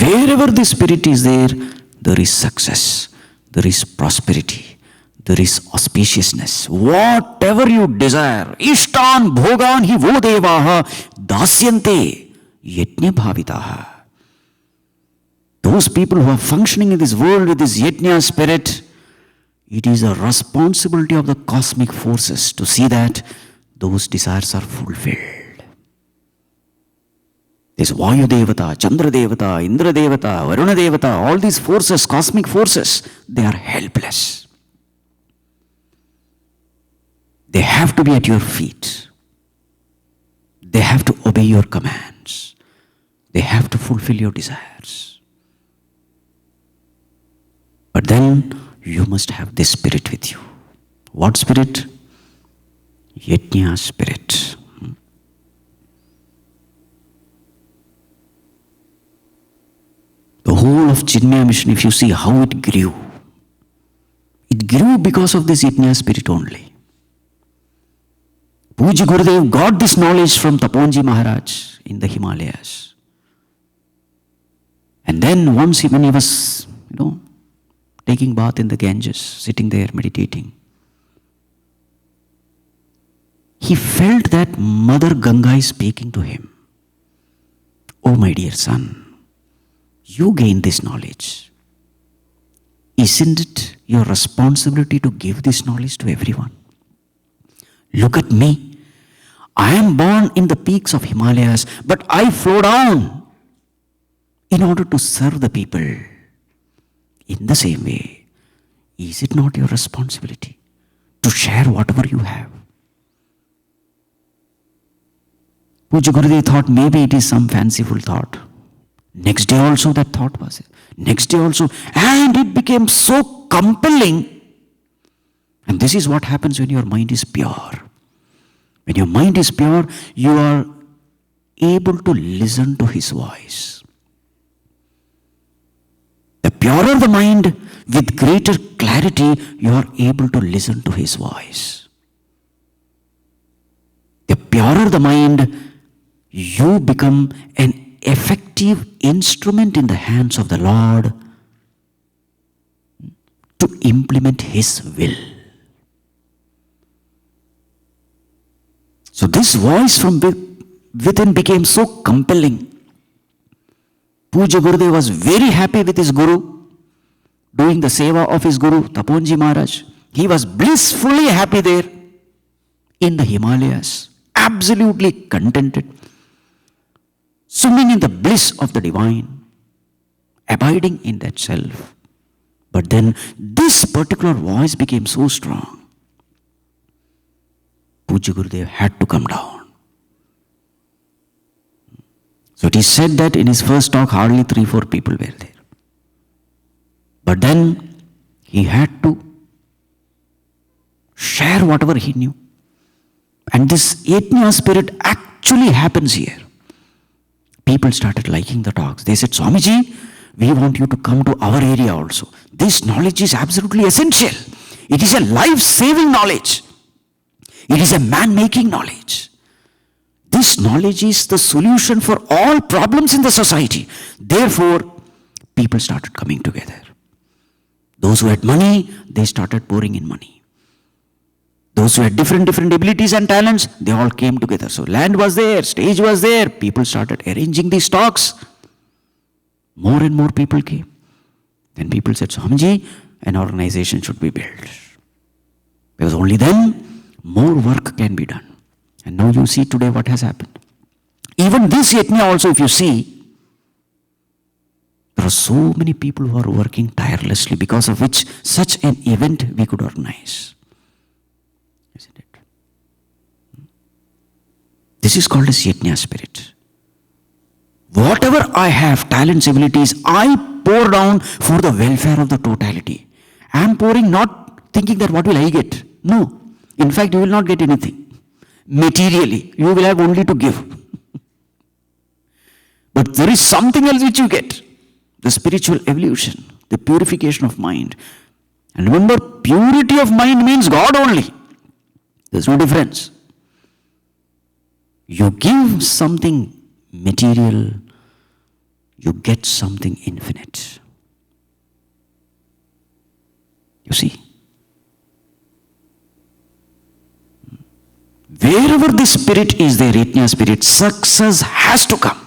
[SPEAKER 1] Wherever the spirit is there, there is success, there is prosperity, there is auspiciousness. Whatever you desire, ishtan bhogan hi vo devaha dasyante yajna bhavitaha. Those people who are functioning in this world with this yajna spirit, it is a responsibility of the cosmic forces to see that those desires are fulfilled. This Vayu Devata, Chandra Devata, Indra Devata, Varuna Devata, all these forces, cosmic forces, they are helpless. They have to be at your feet. They have to obey your commands. They have to fulfill your desires. But then you must have this spirit with you. What spirit? Yajna spirit. The whole of Chinmaya mission, if you see how it grew because of this Yajna spirit only. Puja Gurudev got this knowledge from Taponji Maharaj in the Himalayas. And then once when he was, taking bath in the Ganges, sitting there meditating, he felt that Mother Ganga is speaking to him. Oh my dear son, you gain this knowledge. Isn't it your responsibility to give this knowledge to everyone? Look at me. I am born in the peaks of Himalayas, but I flow down in order to serve the people. In the same way, is it not your responsibility to share whatever you have? Puja Gurudev thought maybe it is some fanciful thought. Next day also that thought was it. Next day also. And it became so compelling. And this is what happens when your mind is pure. When your mind is pure, you are able to listen to his voice. The purer the mind, with greater clarity, you are able to listen to his voice. The purer the mind, you become an effective instrument in the hands of the Lord to implement his will. So this voice from within became so compelling. Puja Gurudev was very happy with his Guru, doing the seva of his Guru, Taponji Maharaj. He was blissfully happy there in the Himalayas, absolutely contented, swimming in the bliss of the divine, abiding in that self. But then this particular voice became so strong. Puja Gurudev had to come down. So it is said that in his first talk, hardly 3-4 people were there. But then he had to share whatever he knew. And this Yajna spirit actually happens here. People started liking the talks. They said, Swamiji, we want you to come to our area also. This knowledge is absolutely essential. It is a life-saving knowledge. It is a man-making knowledge. This knowledge is the solution for all problems in the society. Therefore, people started coming together. Those who had money, they started pouring in money. Those who had different abilities and talents, they all came together. So land was there, stage was there. People started arranging these talks. More and more people came. Then people said, Swamiji, an organization should be built. Because only then, more work can be done. And now you see today what has happened. Even this Yajna also, if you see, there are so many people who are working tirelessly, because of which such an event we could organize. Isn't it? This is called as Yajna spirit. Whatever I have, talents, abilities, I pour down for the welfare of the totality. I am pouring not thinking that what will I get. No. In fact, you will not get anything. Materially, you will have only to give. But there is something else which you get. The spiritual evolution, the purification of mind. And remember, purity of mind means God only. There's no difference. You give something material, you get something infinite. You see? Wherever the spirit is there, Yajna spirit, success has to come.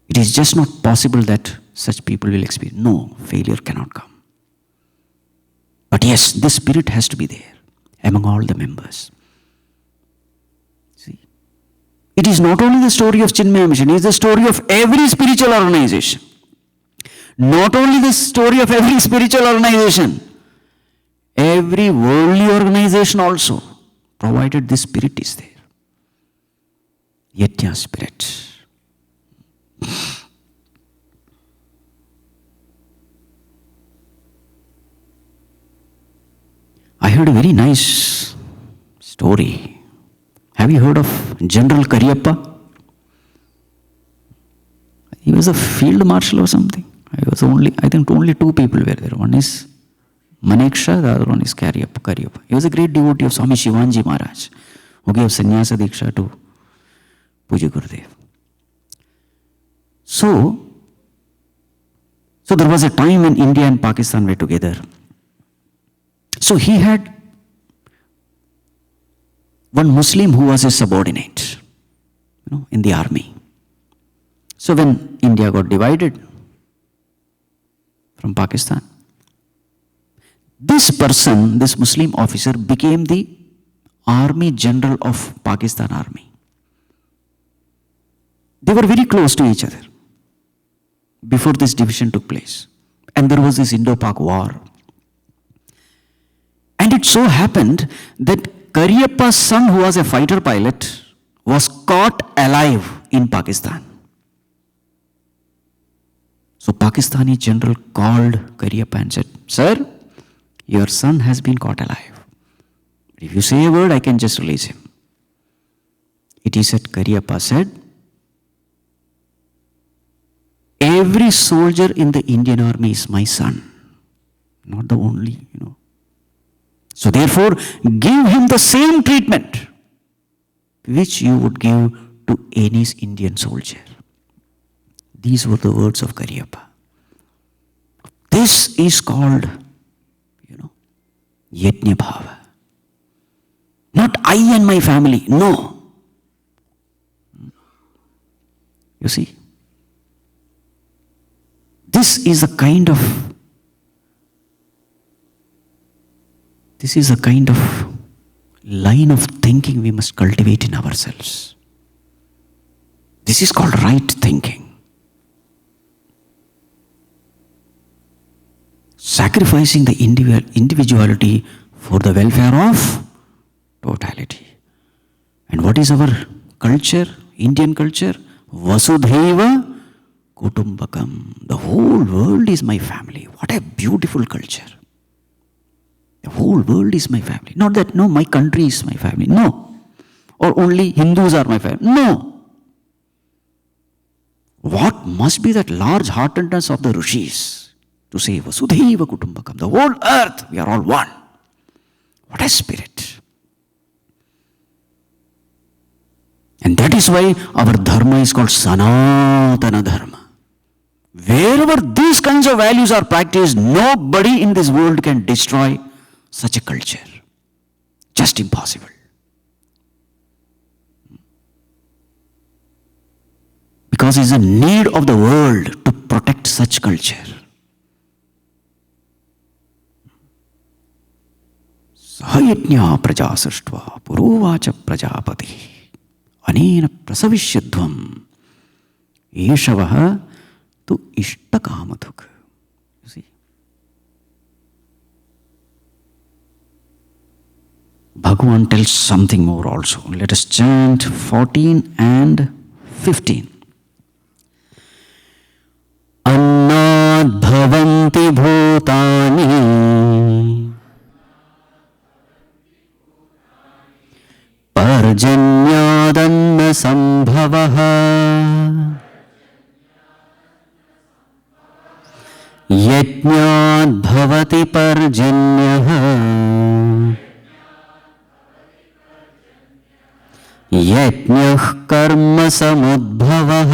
[SPEAKER 1] It is just not possible that such people will experience. No, failure cannot come. But yes, this spirit has to be there among all the members. See, it is not only the story of Chinmaya Mission, it is the story of every spiritual organization. Not only the story of every spiritual organization, every worldly organization also, provided this spirit is there. Yajna spirit. I heard a very nice story. Have you heard of General Cariappa? He was a field marshal or something. I think only two people were there. One is Maneksha, the other one is Cariappa. He was a great devotee of Swami Shivanji Maharaj, who gave sannyasa diksha to Puja Gurudev. So there was a time when India and Pakistan were together. So he had one Muslim who was a subordinate, in the army. So when India got divided from Pakistan, this person, this Muslim officer, became the army general of Pakistan army. They were very close to each other before this division took place. And there was this Indo-Pak war. And it so happened that Cariappa's son, who was a fighter pilot, was caught alive in Pakistan. So Pakistani general called Cariappa and said, "Sir, your son has been caught alive. If you say a word, I can just release him." It is said, Cariappa said, "Every soldier in the Indian army is my son, not the only, So therefore, give him the same treatment which you would give to any Indian soldier." These were the words of Cariappa. This is called, Yajna Bhava. Not I and my family, no. You see, this is a kind of line of thinking we must cultivate in ourselves. This is called right thinking. Sacrificing the individuality for the welfare of totality. And what is our culture, Indian culture? Vasudhaiva Kutumbakam. The whole world is my family. What a beautiful culture. The whole world is my family. Not that, no, my country is my family. No. Or only Hindus are my family. No. What must be that large heartedness of the rishis to say Vasudhaiva Kutumbakam, the whole earth, we are all one. What a spirit. And that is why our dharma is called Sanatana Dharma. Wherever these kinds of values are practiced, nobody in this world can destroy such a culture. Just impossible. Because it is a need of the world to protect such culture. Sahayajna praja srishtva purovacha prajapati anena prasavishyadvam yeshavaha tu ishtakamadhuk. You see, Bhagavan tells something more also. Let us chant 14 and 15. Annad bhavanti bhutani Parjanyadanna sambhavaha Yajnad bhavati parjanyaha यज्ञः कर्म समुद्भवः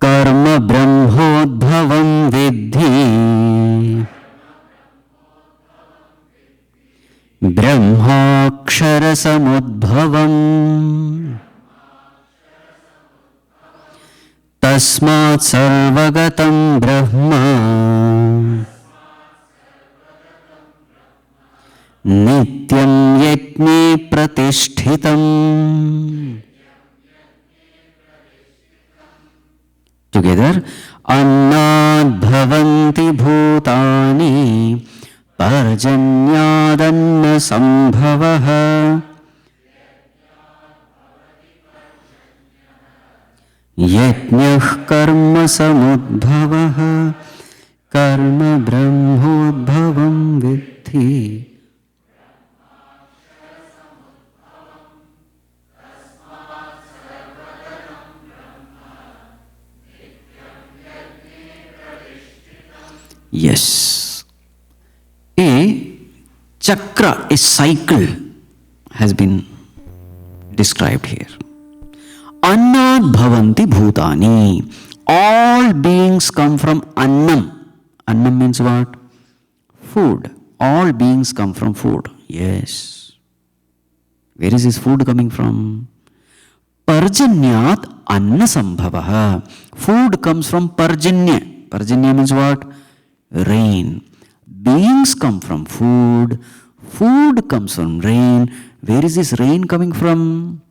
[SPEAKER 1] कर्म ब्रह्मोद्भवं विद्धि ब्रह्माक्षर समुद्भवम् तस्मात् सर्वगतं ब्रह्म नित्यं यज्ञे प्रतिष्ठितम्. Together, अन्नाद् भवन्ति भूतानि पर्जन्यादन्न संभवः यज्ञः कर्म समुद्भवः कर्म ब्रह्मोद्भवं विद्धि. Yes, a chakra, a cycle has been described here. Annad bhavanti bhutani. All beings come from annam. Annam means what? Food. All beings come from food. Yes. Where is this food coming from? Parjanyat anna sambhavaha. Food comes from parjanya. Parjanya means what? Rain. Beings come from food. Food comes from rain. Where is this rain coming from?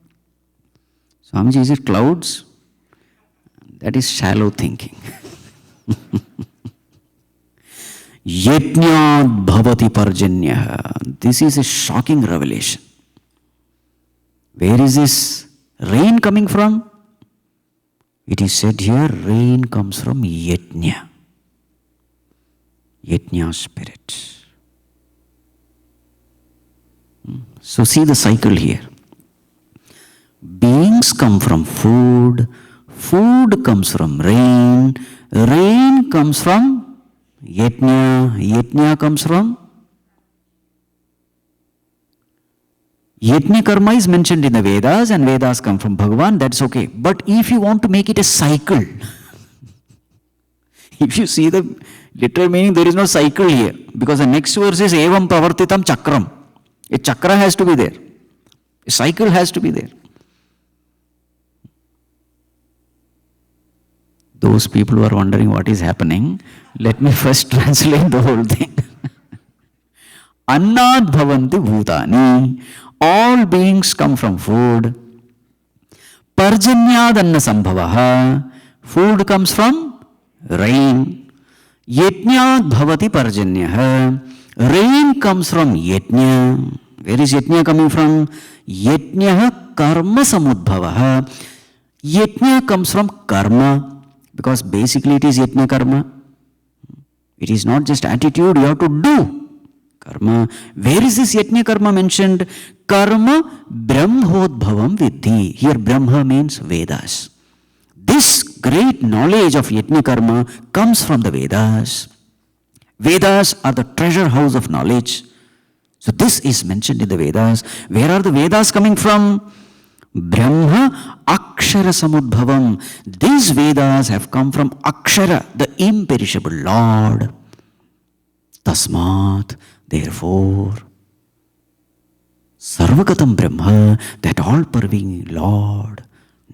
[SPEAKER 1] Swamiji, is it clouds? That is shallow thinking. Yajñād bhavati parjanyah. This is a shocking revelation. Where is this rain coming from? It is said here, rain comes from yajna. Yajna spirit. So see the cycle here. Beings come from food. Food comes from rain. Rain comes from yajna. Yajna comes from yajna karma is mentioned in the Vedas, and Vedas come from Bhagavan. That's okay. But if you want to make it a cycle, if you see the literal meaning, there is no cycle here, because the next verse is evam pravartitam chakram. A chakra has to be there. A cycle has to be there. Those people who are wondering what is happening, let me first translate the whole thing. Annad bhavanti bhutani. All beings come from food. Parjanyad anna sambhavaha. Food comes from rain. Yajñād bhavati parjanyah. Rain comes from yajna. Where is yajna coming from? Yajñah karma samudbhavaha. Yajna comes from karma. Because basically it is yajna karma. It is not just attitude, you have to do karma. Where is this yajna karma mentioned? Karma brahmodbhavam viddhi. Here Brahma means Vedas. This great knowledge of yajna karma comes from the Vedas. Vedas are the treasure house of knowledge. So this is mentioned in the Vedas. Where are the Vedas coming from? Brahma Akshara Samudbhavam. These Vedas have come from Akshara, the imperishable Lord. Tasmat, therefore, Sarvagatam Brahma, that all-pervading Lord,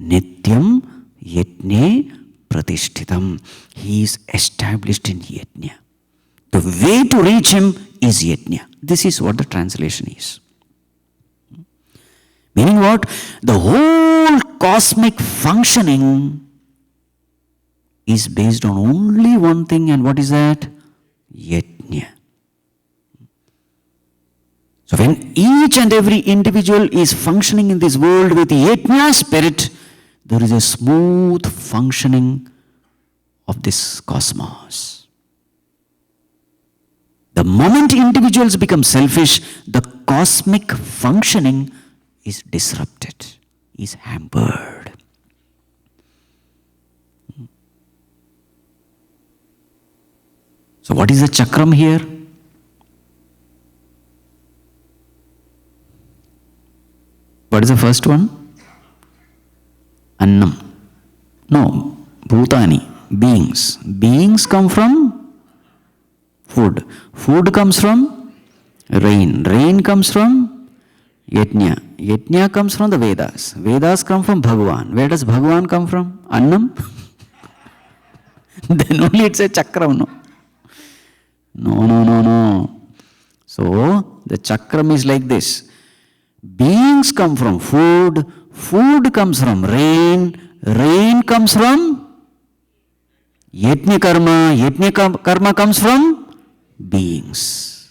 [SPEAKER 1] Nityam Yajne Pratishtitam. He is established in Yajna. The way to reach him is Yajna. This is what the translation is. Meaning what? The whole cosmic functioning is based on only one thing, and what is that? Yajna. So when each and every individual is functioning in this world with Yajna spirit, there is a smooth functioning of this cosmos. The moment individuals become selfish, the cosmic functioning is disrupted, is hampered. So what is the chakram here? What is the first one? Annam. No, bhutani, beings. Beings come from food. Food comes from rain. Rain comes from yajna. Yajna comes from the Vedas. Vedas come from Bhagavan. Where does Bhagavan come from? Annam? Then only it's a chakram, no? No. So, the chakram is like this. Beings come from food. Food comes from rain. Rain comes from yajna karma. Yajna karma comes from beings.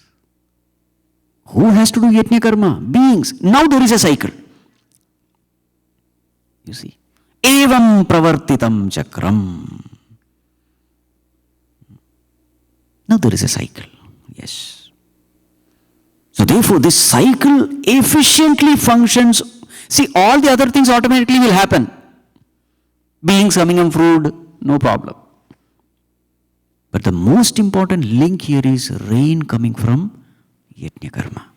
[SPEAKER 1] Who has to do yajna karma? Beings. Now there is a cycle. You see. Evam pravartitam chakram. Now there is a cycle. Yes. So therefore this cycle efficiently functions. See, all the other things automatically will happen. Beings coming from food, no problem. But the most important link here is rain coming from yajna karma.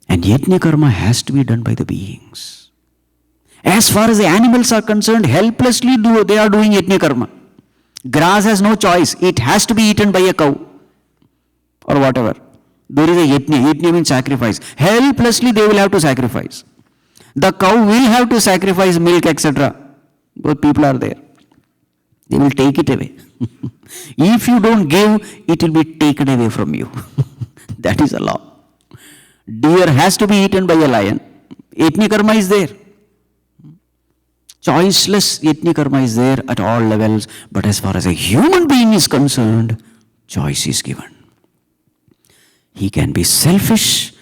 [SPEAKER 1] And yajna karma has to be done by the beings. As far as the animals are concerned, helplessly they are doing yajna karma. Grass has no choice. It has to be eaten by a cow or whatever. There is a yajna. Yajna means sacrifice. Helplessly they will have to sacrifice. The cow will have to sacrifice milk, etc. Both people are there. They will take it away. If you don't give, it will be taken away from you. That is a law. Deer has to be eaten by a lion. Yajna karma is there. Choiceless yajna karma is there at all levels. But as far as a human being is concerned, choice is given. He can be selfish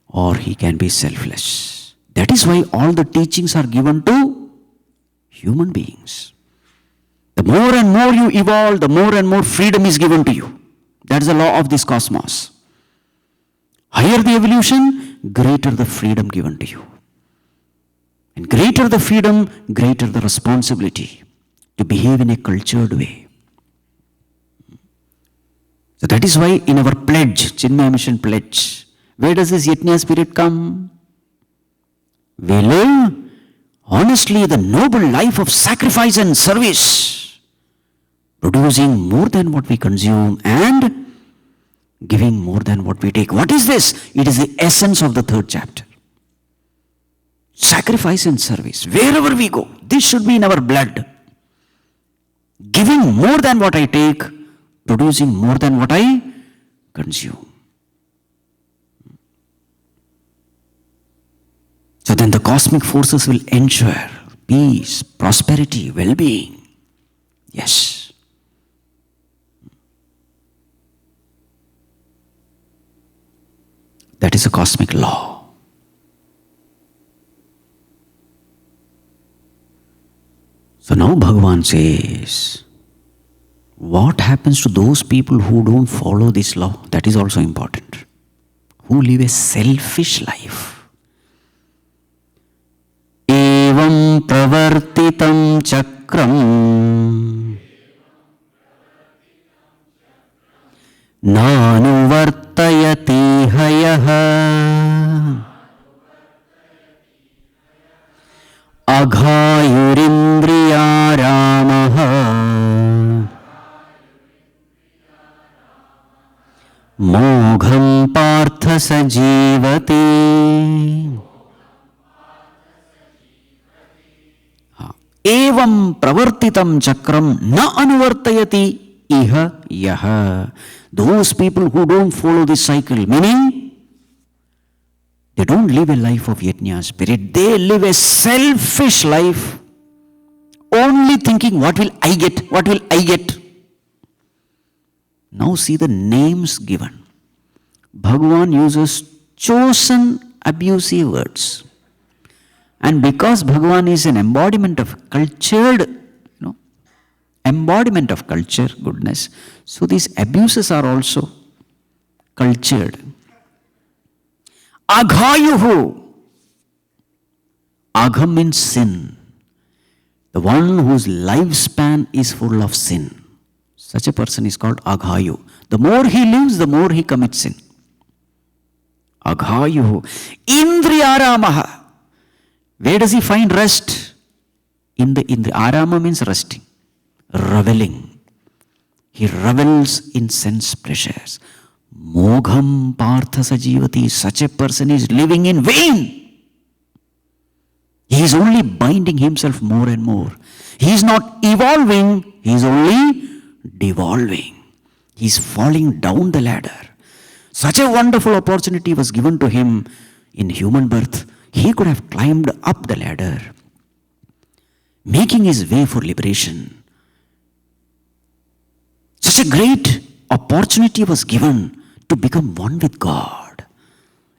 [SPEAKER 1] or he can be selfless. That is why all the teachings are given to human beings. The more and more you evolve, the more and more freedom is given to you. That is the law of this cosmos. Higher the evolution, greater the freedom given to you. And greater the freedom, greater the responsibility to behave in a cultured way. So that is why in our pledge, Chinmaya Mission pledge, where does this yajna spirit come? We live honestly the noble life of sacrifice and service, producing more than what we consume and giving more than what we take. What is this? It is the essence of the third chapter. Sacrifice and service. Wherever we go, this should be in our blood. Giving more than what I take, producing more than what I consume. So then the cosmic forces will ensure peace, prosperity, well-being. Yes. That is a cosmic law. So now Bhagavan says, what happens to those people who don't follow this law? That is also important. Who live a selfish life. Evam pravartitam chakram nanuvartayati hayaha aghayurindriya ramaha mogham partha sajivati. Evam pravartitam chakram na anuvartayati iha yaha. Those people who don't follow this cycle, meaning they don't live a life of yajna spirit. They live a selfish life, only thinking, what will I get? What will I get? Now see the names given. Bhagavan uses chosen abusive words. And because Bhagavan is an embodiment of cultured, embodiment of culture, goodness, so these abuses are also cultured. Aghayuhu. Agham means sin. The one whose lifespan is full of sin. Such a person is called aghayu. The more he lives, the more he commits sin. Aghayuhu. Indriyaramaha. Where does he find rest? In the arama means resting, reveling. He revels in sense pleasures. Mogham partha sajivati. Such a person is living in vain. He is only binding himself more and more. He is not evolving, he is only devolving. He is falling down the ladder. Such a wonderful opportunity was given to him in human birth. He could have climbed up the ladder, making his way for liberation. Such a great opportunity was given to become one with God.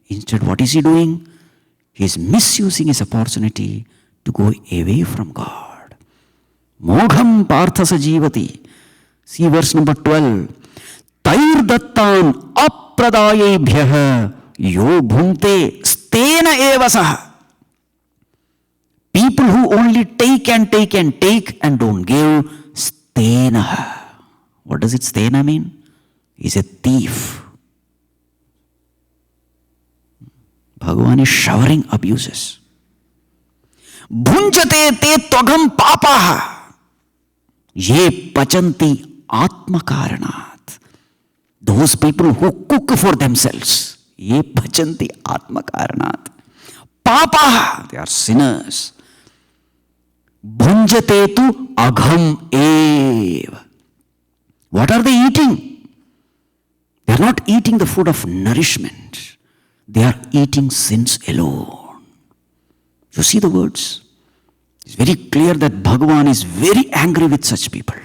[SPEAKER 1] Instead, what is he doing? He is misusing his opportunity to go away from God. Mogham partha sajivati. See verse number 12. Tair dattan apradayebhyah yo bhunte stena eva saha. People who only take and take and take and don't give, stena. What does it stena mean? He's a thief. Bhagavan is showering abuses. Bhunjate te tvagam papaha. Ye pachanti atma karanat. Those people who cook for themselves. Ye pachanti atma karanat. Papaha. They are sinners. Bhunjate tu agham ev. What are they eating? They are not eating the food of nourishment. They are eating sins alone. You see the words? It's very clear that Bhagavan is very angry with such people.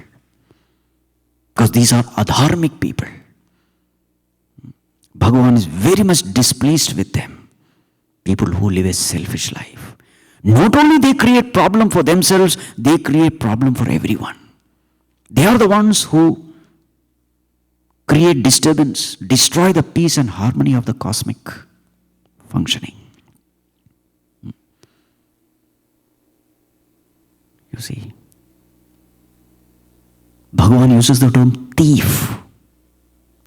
[SPEAKER 1] Because these are adharmic people. Bhagavan is very much displeased with them. People who live a selfish life. Not only they create problem for themselves, they create problem for everyone. They are the ones who create disturbance, destroy the peace and harmony of the cosmic functioning. You see, Bhagavan uses the term thief.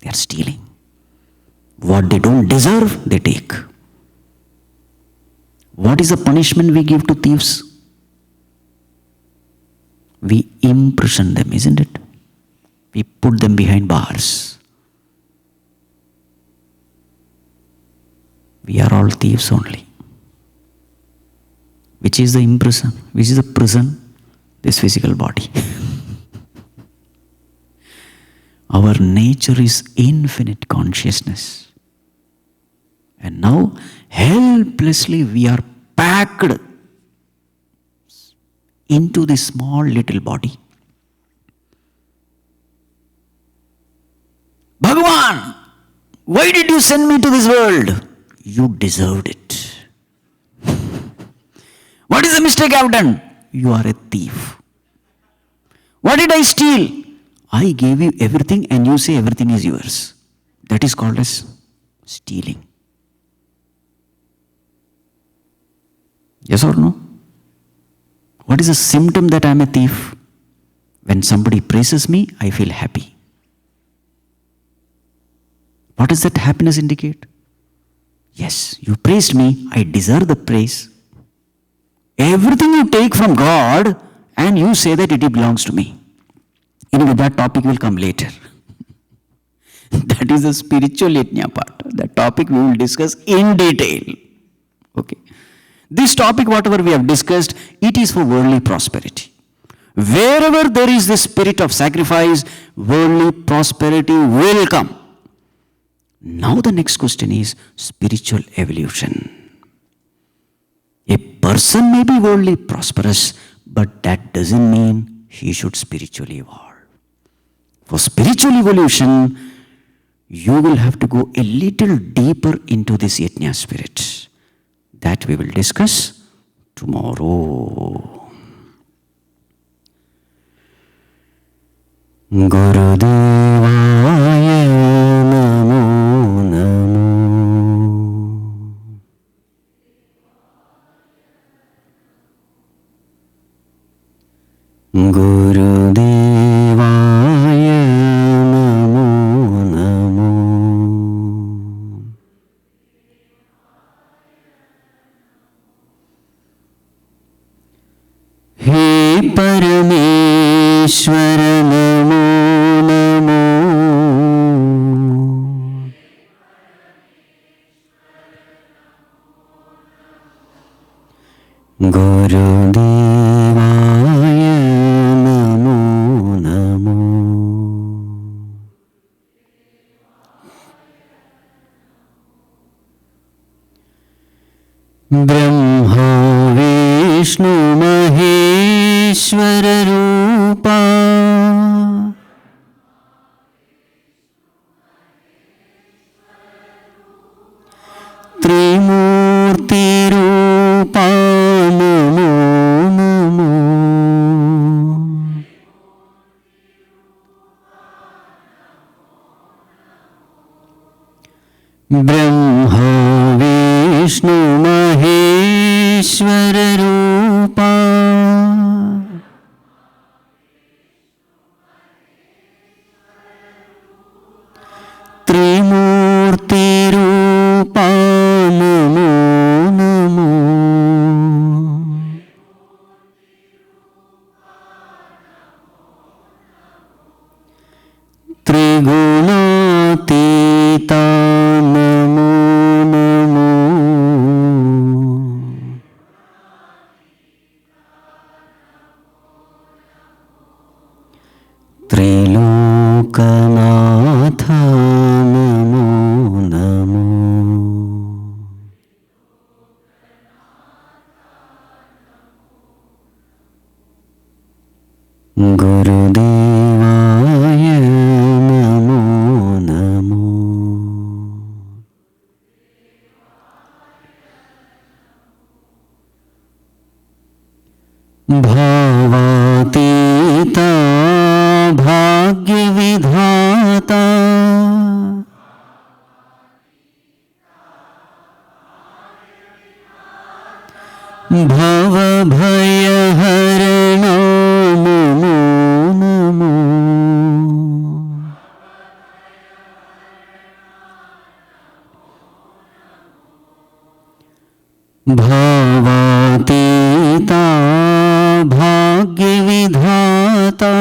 [SPEAKER 1] They are stealing. What they don't deserve, they take. What is the punishment we give to thieves? We imprison them, isn't it? We put them behind bars. We are all thieves only. Which is the imprison? Which is the prison? This physical body. Our nature is infinite consciousness. And now, helplessly, we are packed into this small little body. Bhagavan, why did you send me to this world? You deserved it. What is the mistake I have done? You are a thief. What did I steal? I gave you everything and you say everything is yours. That is called as stealing. Yes or no? What is the symptom that I am a thief? When somebody praises me, I feel happy. What does that happiness indicate? Yes, you praised me, I deserve the praise. Everything you take from God and you say that it belongs to me. Anyway, that topic will come later. That is the spiritual yajna part. That topic we will discuss in detail. Okay. This topic, whatever we have discussed, it is for worldly prosperity. Wherever there is the spirit of sacrifice, worldly prosperity will come. Now the next question is spiritual evolution. A person may be worldly prosperous, but that doesn't mean he should spiritually evolve. For spiritual evolution, you will have to go a little deeper into this yajna spirit. That we will discuss tomorrow. Gurudevaya namo namo. Gurudevaya namo namo. Namo Namo. गुरुदेवाय Namo Namo. Brahma Vishnu Maheshwar रूपा त्रिमूर्ति रूपा नमो नमो। ब्रह्मा विष्णु महेश्वर रूपा त्रिमूर्ति रूपा नमो नमो। त्रिगुणातीता नमो नमो। त्रिलोकनाथ नमो नमो। गुरुदेवाय नमो नमो। भावातीता भाग्यविधाता भवभयहरणो नमो नमो। भावातीता भाग्यविधाता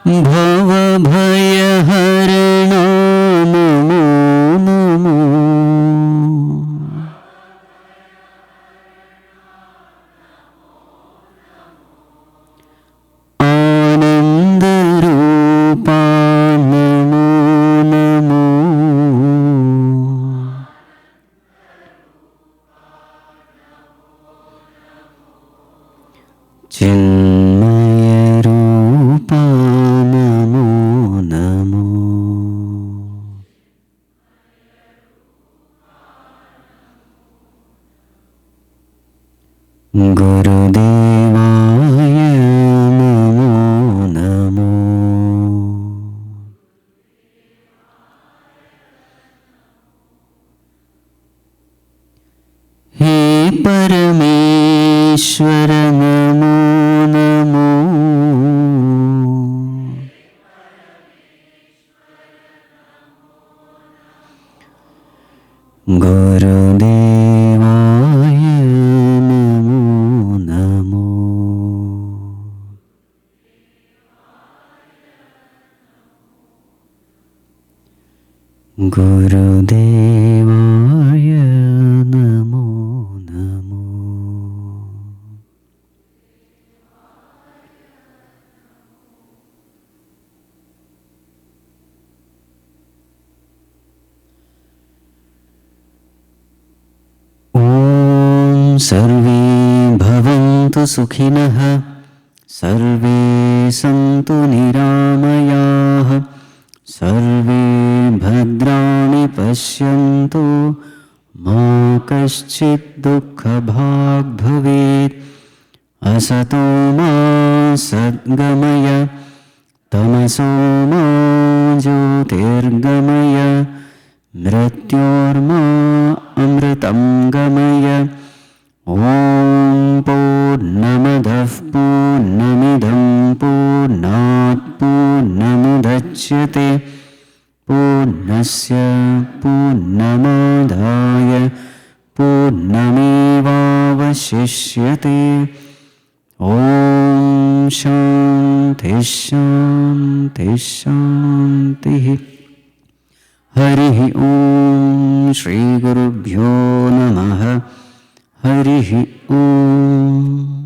[SPEAKER 1] भवभयहरणो नमो नमो। आनन्दरूपा नमो नमो। चिन्मयरूपा नमो नमो। गुरुदेवाय नमो नमो। हे परमेश्वर नमो नमो। गुरुदेवाय नमो नमो। गुरुदेवाय नमो नमो। सर्वे भवन्तु सुखिनः, सर्वे सन्तु निरामयाः, सर्वे भद्राणि पश्यन्तु, मा कश्चित् दुःखभाग् भवेत्। असतो मा सद्गमय, तमसो मा ज्योतिर्गमय, मृत्योर्मा अमृतं गमय। ॐ पूर्णमदः पूर्णमिदं पूर्णात् पूर्णमुदच्यते, पूर्णस्य पूर्णमादाय पूर्णमेवावशिष्यते. ॐ शान्ति शान्ति शान्तिः. हरिः ॐ श्रीगुरुभ्यो नमः. हरिः ॐ.